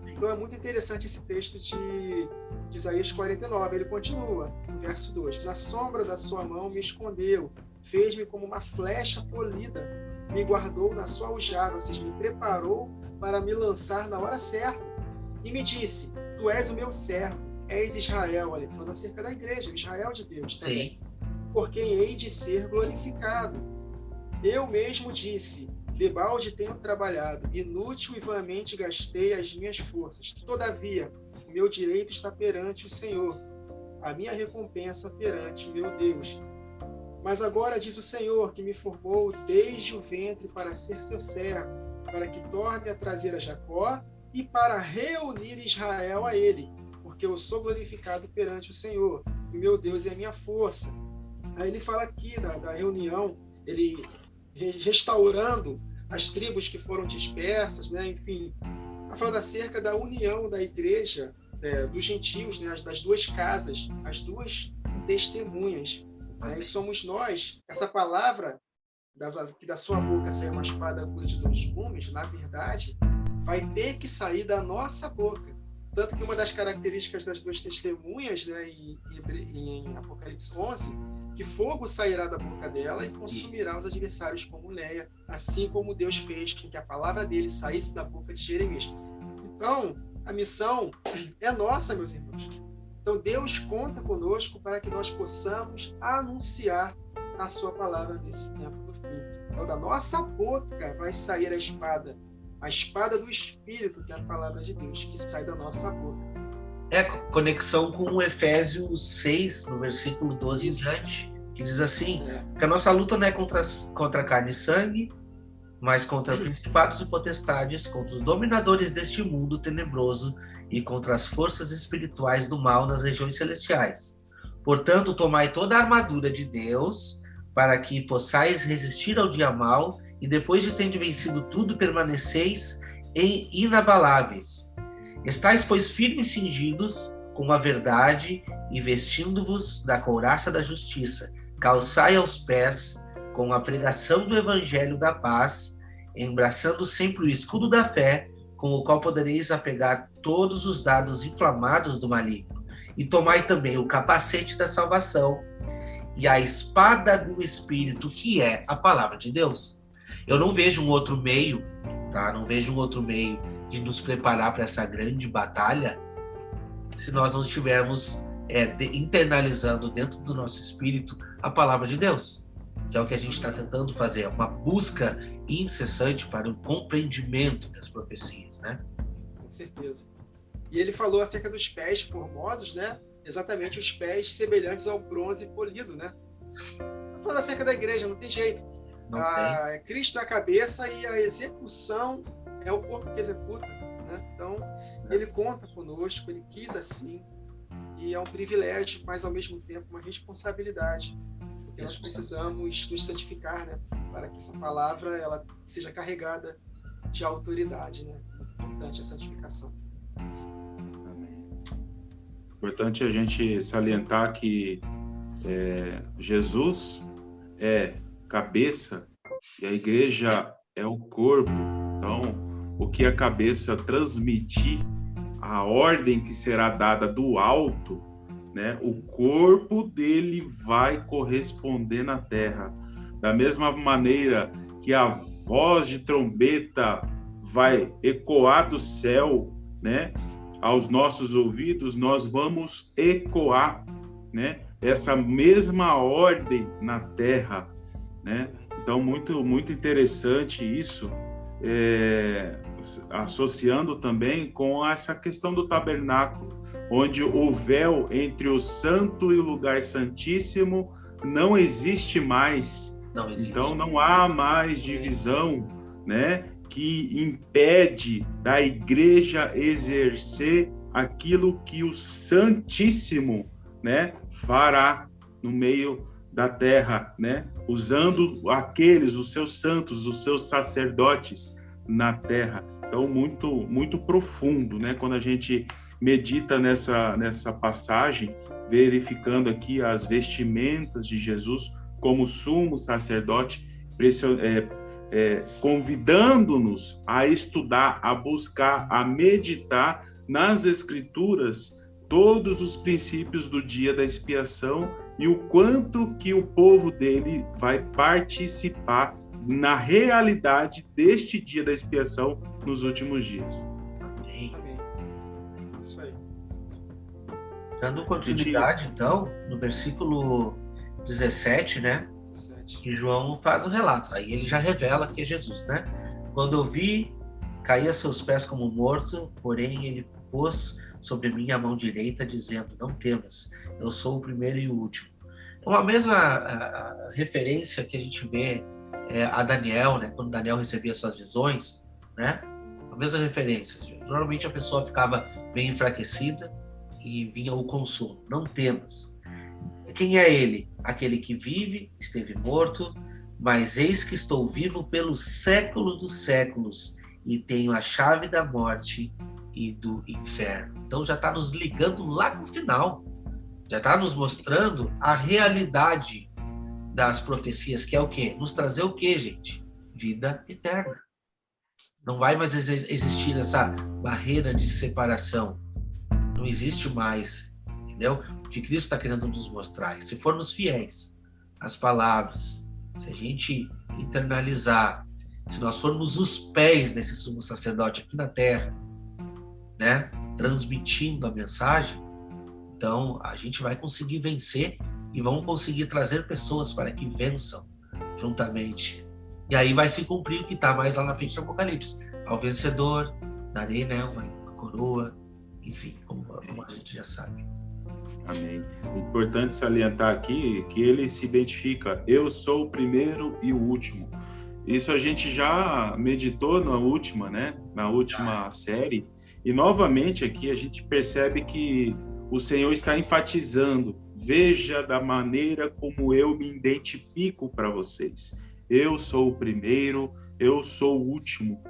Então, é muito interessante esse texto de Isaías 49. Ele continua, no verso 2. Na sombra da sua mão me escondeu, fez-me como uma flecha polida, me guardou na sua aljava, ou seja, me preparou para me lançar na hora certa. E me disse: tu és o meu servo, és Israel. Olha, falando acerca da igreja, Israel de Deus também. Sim. Por quem hei de ser glorificado. Eu mesmo disse: debalde tenho trabalhado, inútil e vãmente gastei as minhas forças. Todavia, o meu direito está perante o Senhor, a minha recompensa perante o meu Deus. Mas agora diz o Senhor, que me formou desde o ventre para ser seu servo, para que torne a trazer a Jacó e para reunir Israel a ele, porque eu sou glorificado perante o Senhor, e meu Deus é a minha força. Aí ele fala aqui da reunião, ele restaurando as tribos que foram dispersas, né? Enfim, está falando acerca da união da igreja, dos gentios, né? Das 2 casas, as 2 testemunhas. E somos nós. Essa palavra, que da sua boca sai uma espada aguda de 2 gumes, na verdade, vai ter que sair da nossa boca. Tanto que uma das características das 2 testemunhas, né, em Apocalipse 11, que fogo sairá da boca dela e consumirá os adversários como leia, assim como Deus fez com que a palavra dele saísse da boca de Jeremias. Então, a missão é nossa, meus irmãos. Então, Deus conta conosco para que nós possamos anunciar a sua palavra nesse tempo do fim. Então, da nossa boca vai sair a espada do Espírito, que é a palavra de Deus, que sai da nossa boca. Conexão com Efésios 6, no versículo 12 em diante, que diz assim, que a nossa luta não é contra carne e sangue, mas contra principados e potestades, contra os dominadores deste mundo tenebroso e contra as forças espirituais do mal nas regiões celestiais. Portanto, tomai toda a armadura de Deus, para que possais resistir ao dia mau, e depois de terem vencido tudo, permaneceis inabaláveis. Estais, pois, firmes cingidos com a verdade e vestindo-vos da couraça da justiça. Calçai aos pés com a pregação do evangelho da paz, embraçando sempre o escudo da fé, com o qual podereis apegar todos os dardos inflamados do maligno. E tomai também o capacete da salvação e a espada do Espírito, que é a palavra de Deus. Eu não vejo um outro meio, tá? Não vejo um outro meio de nos preparar para essa grande batalha se nós não estivermos internalizando dentro do nosso espírito a palavra de Deus, que é o que a gente está tentando fazer, uma busca incessante para o compreendimento das profecias, né? Com certeza. E ele falou acerca dos pés formosos, né? Exatamente os pés semelhantes ao bronze polido, né? Tá falando acerca da igreja, não tem jeito. Cristo é a cabeça e a execução é o corpo que executa, né? Então, ele conta conosco, ele quis assim, e é um privilégio, mas ao mesmo tempo uma responsabilidade, porque nós precisamos nos santificar, né? Para que essa palavra ela seja carregada de autoridade, né? Muito importante a santificação. Importante a gente salientar que Jesus é cabeça e a igreja é o corpo. Então, o que a cabeça transmitir, a ordem que será dada do alto, né, o corpo dele vai corresponder na terra. Da mesma maneira que a voz de trombeta vai ecoar do céu, né, aos nossos ouvidos, nós vamos ecoar, né, essa mesma ordem na terra, né? Então, muito interessante isso, associando também com essa questão do tabernáculo, onde o véu entre o santo e o lugar santíssimo não existe mais. Não existe. Então, não há mais divisão, né, que impede da igreja exercer aquilo que o Santíssimo, né, fará no meio da terra, né, usando os seus santos, os seus sacerdotes na terra. Então, muito profundo, né, quando a gente medita nessa passagem, verificando aqui as vestimentas de Jesus como sumo sacerdote, convidando-nos a estudar, a buscar, a meditar nas Escrituras todos os princípios do dia da expiação e o quanto que o povo dele vai participar na realidade deste dia da expiação nos últimos dias. Amém. Isso aí. Dando continuidade, então, no versículo 17, né? Que João faz o relato. Aí ele já revela que é Jesus, né? Quando eu vi, caí a seus pés como morto, porém ele pôs sobre mim a mão direita, dizendo, não temas, eu sou o primeiro e o último. É uma mesma referência que a gente vê a Daniel, né? Quando Daniel recebia suas visões, né? A mesma referência. Normalmente a pessoa ficava bem enfraquecida e vinha o consolo. Não temas. Quem é ele? Aquele que vive, esteve morto, mas eis que estou vivo pelos séculos dos séculos e tenho a chave da morte e do inferno. Então já está nos ligando lá no final. Já está nos mostrando a realidade das profecias, que é o quê? Nos trazer o quê, gente? Vida eterna. Não vai mais existir essa barreira de separação. Não existe mais, entendeu? O que Cristo está querendo nos mostrar. E se formos fiéis às palavras, se a gente internalizar, se nós formos os pés desse sumo sacerdote aqui na terra, né, transmitindo a mensagem, então a gente vai conseguir vencer e vamos conseguir trazer pessoas para que vençam juntamente. E aí vai se cumprir o que está mais lá na frente do Apocalipse. Ao vencedor darei, né, uma coroa, enfim, como a gente já sabe. Amém. Importante salientar aqui que ele se identifica, eu sou o primeiro e o último. Isso a gente já meditou na última, né? Na última série. E novamente aqui a gente percebe que o Senhor está enfatizando, veja da maneira como eu me identifico para vocês. Eu sou o primeiro, eu sou o último.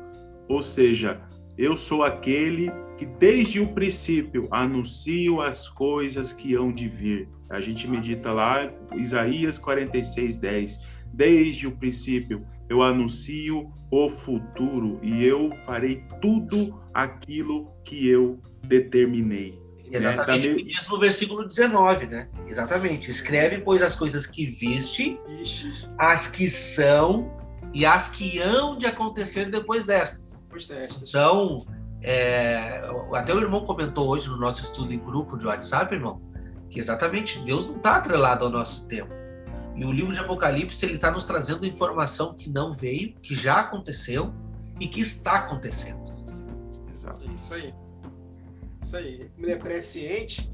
Ou seja, eu sou aquele que desde o princípio anuncio as coisas que hão de vir. A gente medita lá, Isaías 46:10. Desde o princípio eu anuncio o futuro e eu farei tudo aquilo que eu determinei. Exatamente, o que diz no versículo 19, né? Exatamente. Escreve, pois, as coisas que viste, as que são e as que hão de acontecer depois destas. Então, até o irmão comentou hoje no nosso estudo em grupo de WhatsApp, irmão, que exatamente Deus não está atrelado ao nosso tempo. E o livro de Apocalipse, ele está nos trazendo informação que não veio, que já aconteceu e que está acontecendo. Exato. É isso aí. Isso aí. Como ele é presciente,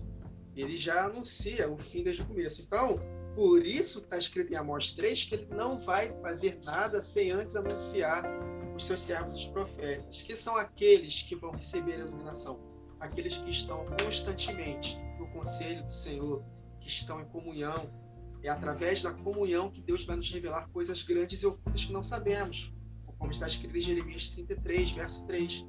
ele já anuncia o fim desde o começo. Então, por isso está escrito em Amós 3 que ele não vai fazer nada sem antes anunciar os seus servos, os profetas, que são aqueles que vão receber a iluminação, aqueles que estão constantemente no conselho do Senhor, que estão em comunhão. É através da comunhão que Deus vai nos revelar coisas grandes e ocultas que não sabemos, como está escrito em Jeremias 33, verso 3.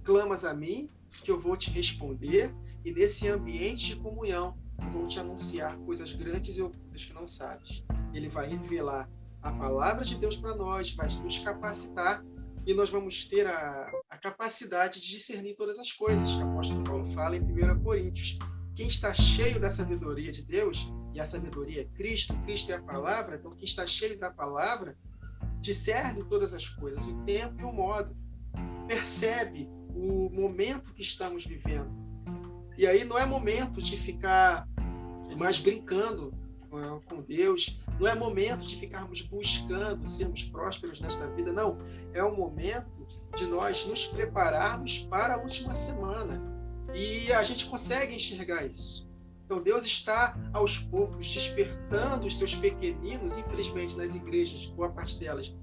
Clamas a mim, que eu vou te responder, e nesse ambiente de comunhão eu vou te anunciar coisas grandes e ocultas que não sabes. Ele vai revelar a palavra de Deus para nós, vai nos capacitar, e nós vamos ter a capacidade de discernir todas as coisas, que o apóstolo Paulo fala em 1 Coríntios. Quem está cheio da sabedoria de Deus, e a sabedoria é Cristo, Cristo é a palavra, então quem está cheio da palavra discerne todas as coisas, o tempo e o modo, percebe o momento que estamos vivendo. E aí não é momento de ficar mais brincando com Deus, não é momento de ficarmos buscando sermos prósperos nesta vida, não. É o momento de nós nos prepararmos para a última semana. E a gente consegue enxergar isso. Então Deus está, aos poucos, despertando os seus pequeninos. Infelizmente, nas igrejas, boa parte delas,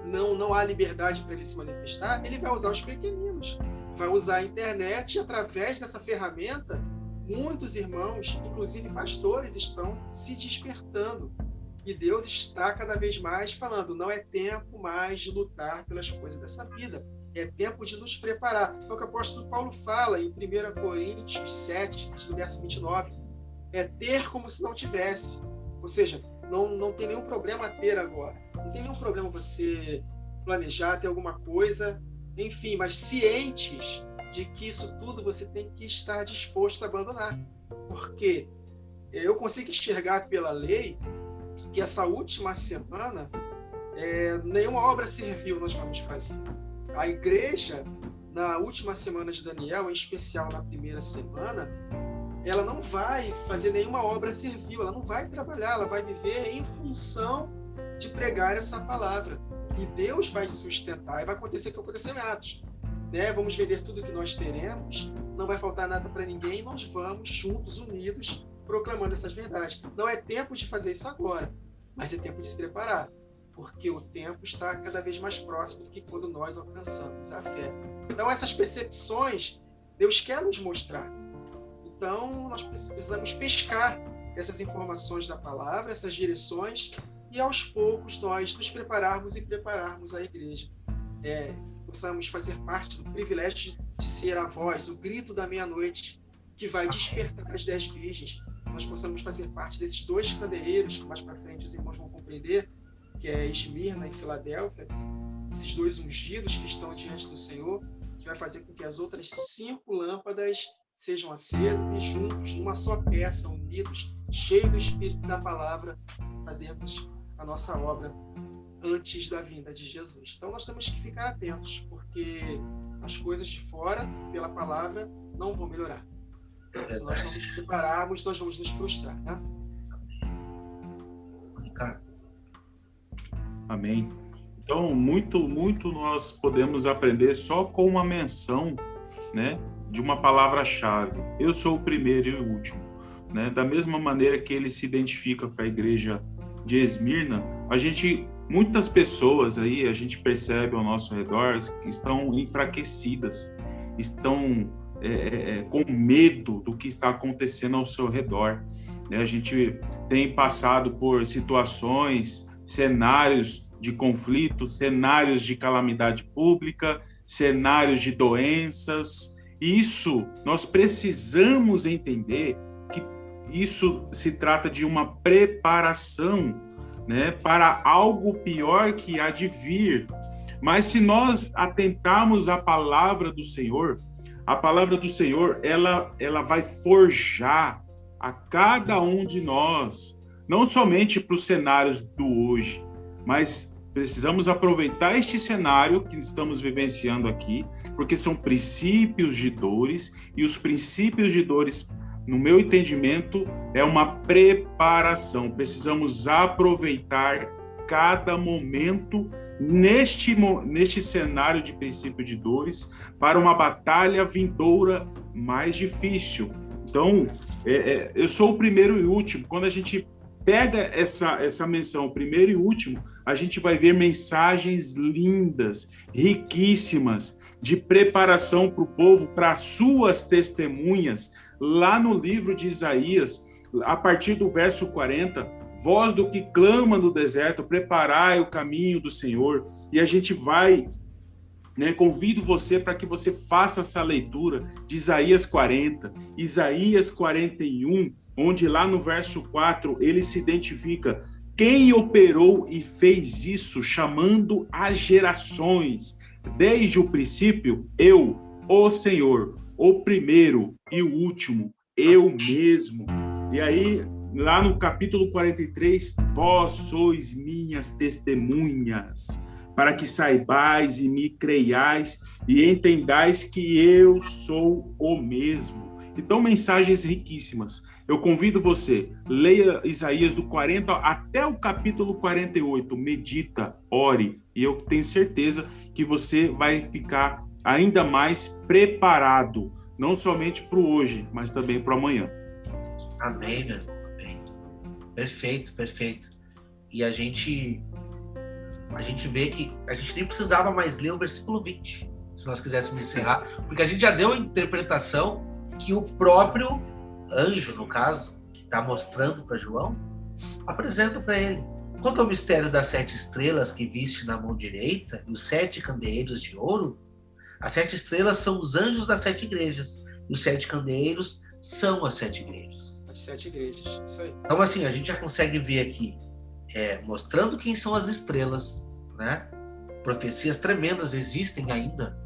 não há liberdade para ele se manifestar. Ele vai usar os pequeninos, vai usar a internet, e através dessa ferramenta, muitos irmãos, inclusive pastores, estão se despertando. E Deus está cada vez mais falando, não é tempo mais de lutar pelas coisas dessa vida. É tempo de nos preparar. É o que o apóstolo Paulo fala em 1 Coríntios 7, no verso 29. É ter como se não tivesse. Ou seja, não tem nenhum problema ter agora. Não tem nenhum problema você planejar, ter alguma coisa, enfim, mas cientes de que isso tudo você tem que estar disposto a abandonar. Porque eu consigo enxergar pela lei que essa última semana nenhuma obra servil nós vamos fazer. A igreja, na última semana de Daniel, em especial na primeira semana, ela não vai fazer nenhuma obra servil, ela não vai trabalhar, ela vai viver em função de pregar essa palavra. E Deus vai sustentar, e vai acontecer o que aconteceu em Atos. Vamos vender tudo que nós teremos, não vai faltar nada para ninguém, e nós vamos juntos, unidos, proclamando essas verdades. Não é tempo de fazer isso agora, mas é tempo de se preparar, porque o tempo está cada vez mais próximo do que quando nós alcançamos a fé. Então, essas percepções, Deus quer nos mostrar. Então, nós precisamos pescar essas informações da palavra, essas direções, e aos poucos nós nos prepararmos e prepararmos a igreja. Possamos fazer parte do privilégio de ser a voz, o grito da meia-noite, que vai despertar as 10 virgens. Nós possamos fazer parte desses 2 candeeiros, que mais para frente os irmãos vão compreender, que é Esmirna e Filadélfia, esses 2 ungidos que estão diante do Senhor, que vai fazer com que as outras 5 lâmpadas sejam acesas e juntos, numa só peça, unidos, cheios do Espírito da Palavra, fazermos a nossa obra antes da vinda de Jesus. Então nós temos que ficar atentos, porque as coisas de fora, pela Palavra, não vão melhorar. Se nós não nos prepararmos, nós vamos nos frustrar, tá? Amém. Então, muito nós podemos aprender só com uma menção, de uma palavra-chave. Eu sou o primeiro e o último. Da mesma maneira que ele se identifica com a igreja de Esmirna, muitas pessoas aí, a gente percebe ao nosso redor, que estão enfraquecidas, estão com medo do que está acontecendo ao seu redor. A gente tem passado por situações, cenários de conflito, cenários de calamidade pública, cenários de doenças. Isso, nós precisamos entender que isso se trata de uma preparação, para algo pior que há de vir. Mas se nós atentarmos à palavra do Senhor, a palavra do Senhor, ela vai forjar a cada um de nós, não somente para os cenários do hoje, mas precisamos aproveitar este cenário que estamos vivenciando aqui, porque são princípios de dores, e os princípios de dores, no meu entendimento, é uma preparação. Precisamos aproveitar cada momento neste cenário de princípio de dores para uma batalha vindoura mais difícil. Então, eu sou o primeiro e último. Quando a gente pega essa menção, primeiro e último, a gente vai ver mensagens lindas, riquíssimas, de preparação para o povo, para suas testemunhas, lá no livro de Isaías, a partir do verso 40, voz do que clama no deserto, preparai o caminho do Senhor. E a gente vai, convido você para que você faça essa leitura de Isaías 40, Isaías 41, onde lá no verso 4 ele se identifica: quem operou e fez isso, chamando as gerações, desde o princípio, eu, o Senhor, o primeiro e o último, eu mesmo. E aí, lá no capítulo 43, vós sois minhas testemunhas, para que saibais e me creiais e entendais que eu sou o mesmo. Então, mensagens riquíssimas. Eu convido você, leia Isaías do 40 até o capítulo 48, medita, ore, e eu tenho certeza que você vai ficar ainda mais preparado, não somente para o hoje, mas também para o amanhã. Amém, meu irmão, amém. Perfeito, perfeito. E a gente vê que a gente nem precisava mais ler o versículo 20, se nós quiséssemos encerrar, porque a gente já deu a interpretação que o próprio anjo, no caso, que está mostrando para João, apresenta para ele. Quanto ao mistério das 7 estrelas que viste na mão direita e os 7 candeeiros de ouro, as 7 estrelas são os anjos das 7 igrejas e os 7 candeeiros são as 7 igrejas. As 7 igrejas, isso aí. Então, assim, a gente já consegue ver aqui, mostrando quem são as estrelas, né? Profecias tremendas existem ainda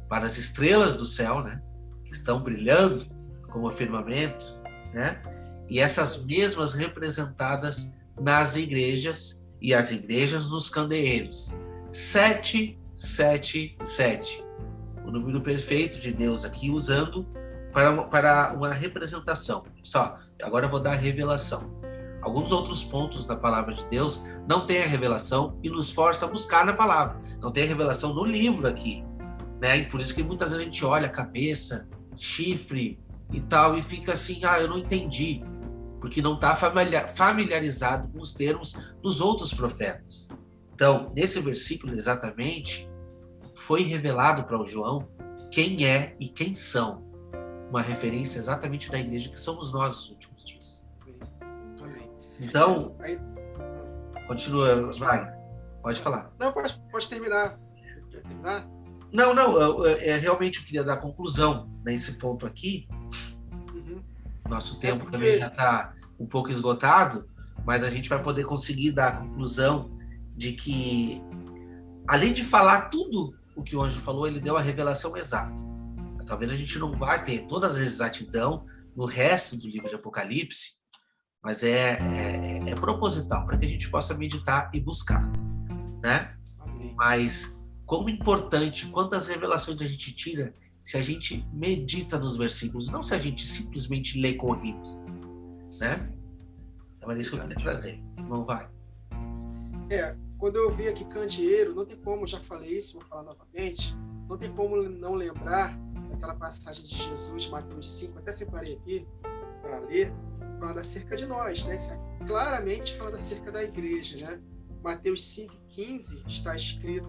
para as estrelas do céu, né? Que estão brilhando como o firmamento, né? E essas mesmas representadas nas igrejas e as igrejas nos candeeiros. 7, 7, 7. O número perfeito de Deus aqui usando para uma representação. Só, agora eu vou dar a revelação. Alguns outros pontos da palavra de Deus não tem a revelação e nos força a buscar na palavra. Não tem a revelação no livro aqui, né? E por isso que muitas vezes a gente olha a cabeça, chifre e tal, e fica assim, eu não entendi, porque não está familiarizado com os termos dos outros profetas. Então, nesse versículo exatamente, foi revelado para o João quem é e quem são. Uma referência exatamente da igreja que somos nós nos últimos dias. Então, continua, vai, pode falar. Não, pode terminar. Quer terminar? Não, realmente eu queria dar conclusão nesse ponto aqui. Nosso tempo também já está um pouco esgotado, mas a gente vai poder conseguir dar a conclusão de que, além de falar tudo o que o anjo falou, ele deu a revelação exata. Talvez a gente não vai ter toda a exatidão no resto do livro de Apocalipse, mas é proposital, para que a gente possa meditar e buscar, né? Mas como importante, quantas revelações a gente tira se a gente medita nos versículos, não se a gente simplesmente lê corrido, né? Então é isso que eu queria trazer. Não vai. Quando eu vi aqui candeeiro, não tem como, já falei isso, vou falar novamente, não tem como não lembrar daquela passagem de Jesus, Mateus 5, até separei aqui para ler, falando acerca de nós, né? Isso é claramente falando acerca da igreja, né? Mateus 5,15 está escrito: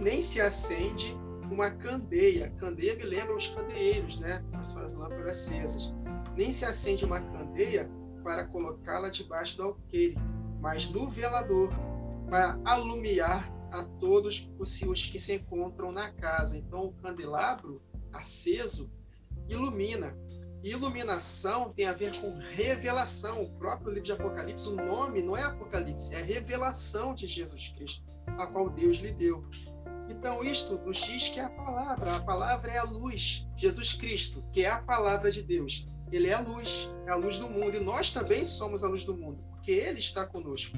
nem se acende uma candeia. Candeia me lembra os candeeiros, né? As suas lâmpadas acesas. Nem se acende uma candeia para colocá-la debaixo do alqueire, mas no velador, para alumiar a todos os que se encontram na casa. Então, o candelabro aceso ilumina. E iluminação tem a ver com revelação. O próprio livro de Apocalipse, o nome não é Apocalipse, é revelação de Jesus Cristo, a qual Deus lhe deu. Então, isto nos diz que é a palavra é a luz. Jesus Cristo, que é a palavra de Deus, ele é a luz do mundo. E nós também somos a luz do mundo, porque ele está conosco,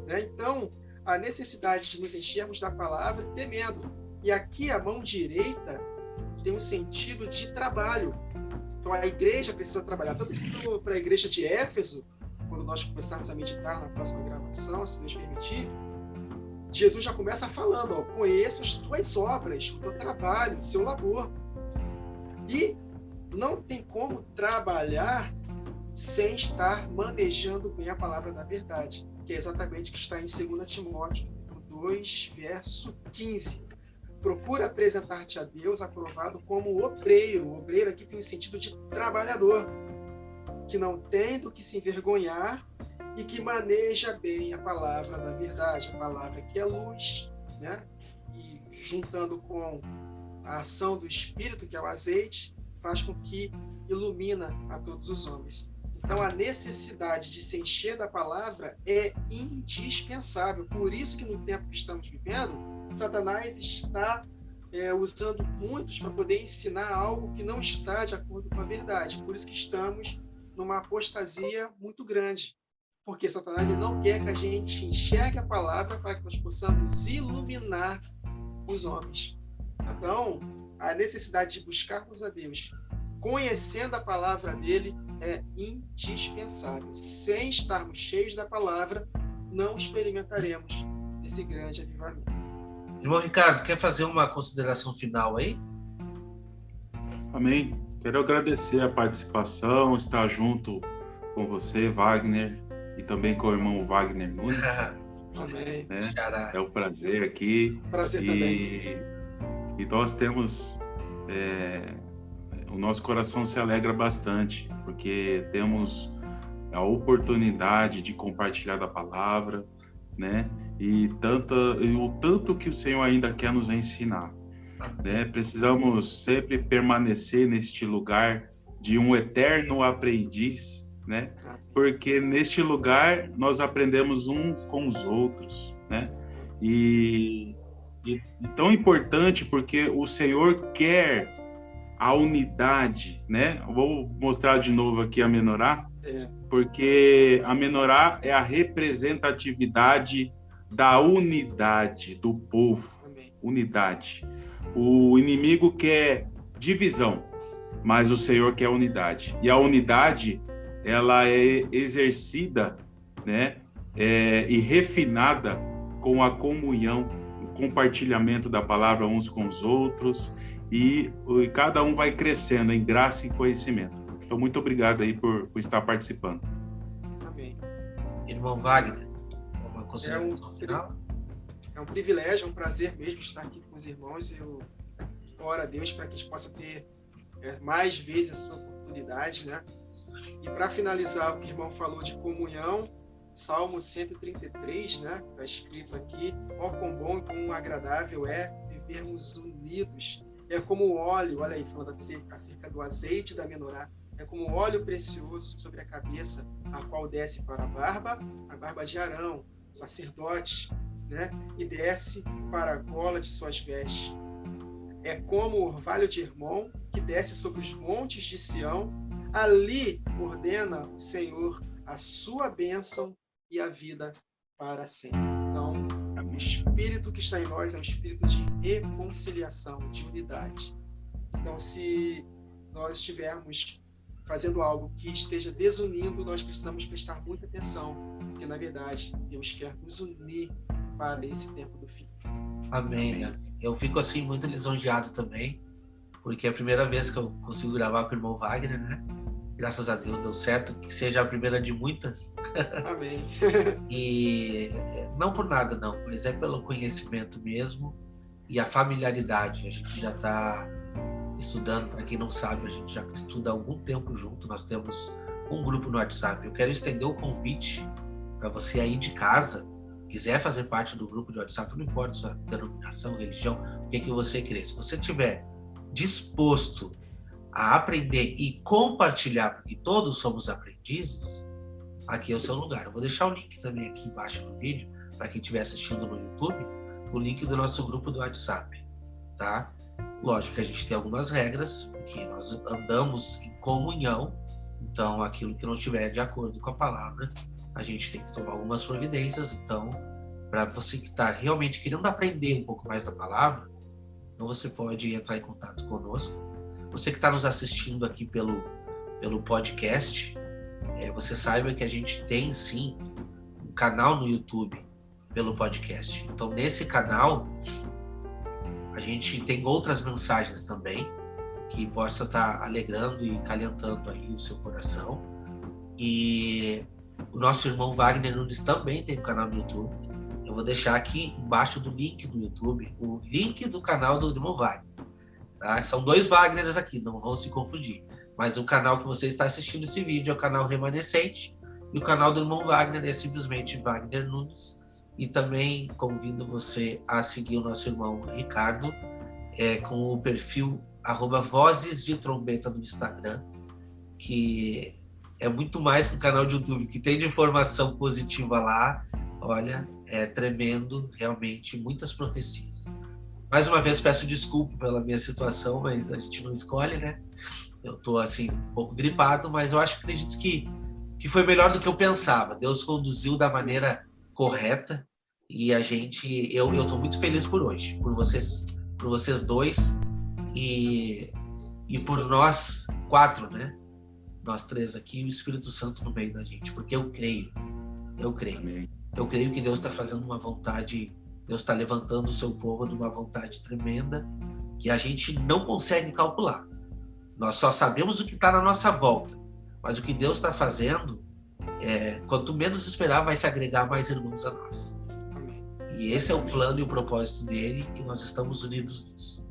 né? Então, a necessidade de nos enchermos da palavra é tremendo. E aqui a mão direita tem um sentido de trabalho. Então, a igreja precisa trabalhar, tanto para a igreja de Éfeso, quando nós começarmos a meditar na próxima gravação, se Deus permitir, Jesus já começa falando: conheço as tuas obras, o teu trabalho, o seu labor. E não tem como trabalhar sem estar manejando bem a palavra da verdade, que é exatamente o que está em 2 Timóteo 2, verso 15. Procura apresentar-te a Deus aprovado como obreiro. O obreiro aqui tem o sentido de trabalhador, que não tem do que se envergonhar e que maneja bem a palavra da verdade, a palavra que é luz, né? E juntando com a ação do Espírito, que é o azeite, faz com que ilumina a todos os homens. Então, a necessidade de se encher da palavra é indispensável. Por isso que no tempo que estamos vivendo, Satanás está usando muitos para poder ensinar algo que não está de acordo com a verdade. Por isso que estamos numa apostasia muito grande. Porque Satanás ele não quer que a gente enxergue a palavra para que nós possamos iluminar os homens. Então, a necessidade de buscarmos a Deus, conhecendo a palavra dele, é indispensável. Sem estarmos cheios da palavra, não experimentaremos esse grande avivamento. Irmão Ricardo, quer fazer uma consideração final aí? Amém. Quero agradecer a participação, estar junto com você, Wagner, e também com o irmão Wagner Nunes. Amém. Né? É um prazer aqui. Prazer também. E nós temos... o nosso coração se alegra bastante, porque temos a oportunidade de compartilhar da palavra, né? E o tanto que o Senhor ainda quer nos ensinar, né? Precisamos sempre permanecer neste lugar de um eterno aprendiz, né? Porque neste lugar nós aprendemos uns com os outros, né? E tão importante porque o Senhor quer a unidade, né? Vou mostrar de novo aqui a menorá, porque a menorá é a representatividade da unidade do povo. Unidade. O inimigo quer divisão, mas o Senhor quer unidade. E a unidade, ela é exercida, né? E refinada com a comunhão, o compartilhamento da palavra uns com os outros, e cada um vai crescendo em graça e conhecimento. Então, muito obrigado aí por estar participando. Amém. Irmão Wagner, uma consideração final? É um privilégio, é um prazer mesmo estar aqui com os irmãos. Eu oro a Deus para que a gente possa ter mais vezes essa oportunidade, né? E para finalizar, o que o irmão falou de comunhão, Salmo 133, né? Está escrito aqui: ó, quão bom e quão agradável é vivermos unidos. É como o óleo, olha aí, falando acerca do azeite da menorá, é como óleo precioso sobre a cabeça, a qual desce para a barba de Arão, sacerdote, né? E desce para a gola de suas vestes. É como o orvalho de Hermon, que desce sobre os montes de Sião. Ali ordena o Senhor a sua bênção e a vida para sempre. Então, o Espírito que está em nós é um Espírito de reconciliação, de unidade. Então, se nós estivermos fazendo algo que esteja desunindo, nós precisamos prestar muita atenção, porque, na verdade, Deus quer nos unir para esse tempo do fim. Amém. Eu fico, assim, muito lisonjeado também, porque é a primeira vez que eu consigo gravar com o irmão Wagner, né? Graças a Deus deu certo, que seja a primeira de muitas. Amém. E não por nada, não, mas é pelo conhecimento mesmo e a familiaridade. A gente já está estudando, para quem não sabe, a gente já estuda há algum tempo junto. Nós temos um grupo no WhatsApp. Eu quero estender o convite para você aí de casa, quiser fazer parte do grupo de WhatsApp, não importa sua denominação, religião, o que você querer. Se você estiver disposto a aprender e compartilhar, porque todos somos aprendizes, aqui é o seu lugar. Eu vou deixar o link também aqui embaixo do vídeo, para quem estiver assistindo no YouTube, o link do nosso grupo do WhatsApp, tá? Lógico que a gente tem algumas regras, porque nós andamos em comunhão, então aquilo que não estiver de acordo com a palavra, a gente tem que tomar algumas providências. Então, para você que está realmente querendo aprender um pouco mais da palavra, então você pode entrar em contato conosco. Você que está nos assistindo aqui pelo podcast, você saiba que a gente tem sim um canal no YouTube pelo podcast. Então, nesse canal, a gente tem outras mensagens também que possa estar alegrando e calentando aí o seu coração. E o nosso irmão Wagner Nunes também tem um canal no YouTube. Eu vou deixar aqui embaixo do link do YouTube o link do canal do irmão Wagner. Tá? São 2 Wagners aqui, não vão se confundir. Mas o canal que você está assistindo esse vídeo é o canal Remanescente, e o canal do irmão Wagner é simplesmente Wagner Nunes. E também convido você a seguir o nosso irmão Ricardo, com o perfil @Vozes de Trombeta no Instagram, que é muito mais que um canal de YouTube, que tem de informação positiva lá. Olha, é tremendo, realmente, muitas profecias. Mais uma vez, peço desculpa pela minha situação, mas a gente não escolhe, né? Eu tô, assim, um pouco gripado, mas eu acredito que foi melhor do que eu pensava. Deus conduziu da maneira correta e eu tô muito feliz por hoje, por vocês 2 e por nós 4, né? Nós 3 aqui e o Espírito Santo no meio da gente, porque eu creio. Amém. Eu creio que Deus está fazendo uma vontade, Deus está levantando o seu povo numa vontade tremenda que a gente não consegue calcular. Nós só sabemos o que está na nossa volta, mas o que Deus está fazendo, quanto menos esperar, vai se agregar mais irmãos a nós. E esse é o plano e o propósito dele, que nós estamos unidos nisso.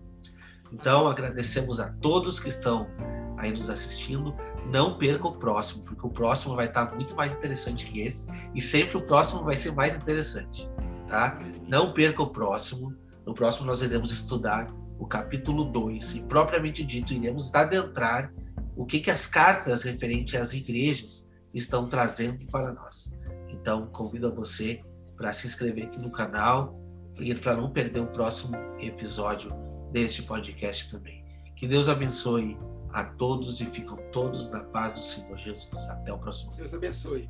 Então, agradecemos a todos que estão aí nos assistindo. Não perca o próximo, porque o próximo vai estar muito mais interessante que esse, e sempre o próximo vai ser mais interessante, tá? Não perca o próximo. No próximo nós iremos estudar o capítulo 2, e propriamente dito, iremos adentrar o que as cartas referentes às igrejas estão trazendo para nós. Então, convido a você para se inscrever aqui no canal e para não perder o próximo episódio deste podcast também. Que Deus abençoe a todos e ficam todos na paz do Senhor Jesus. Até o próximo. Deus abençoe.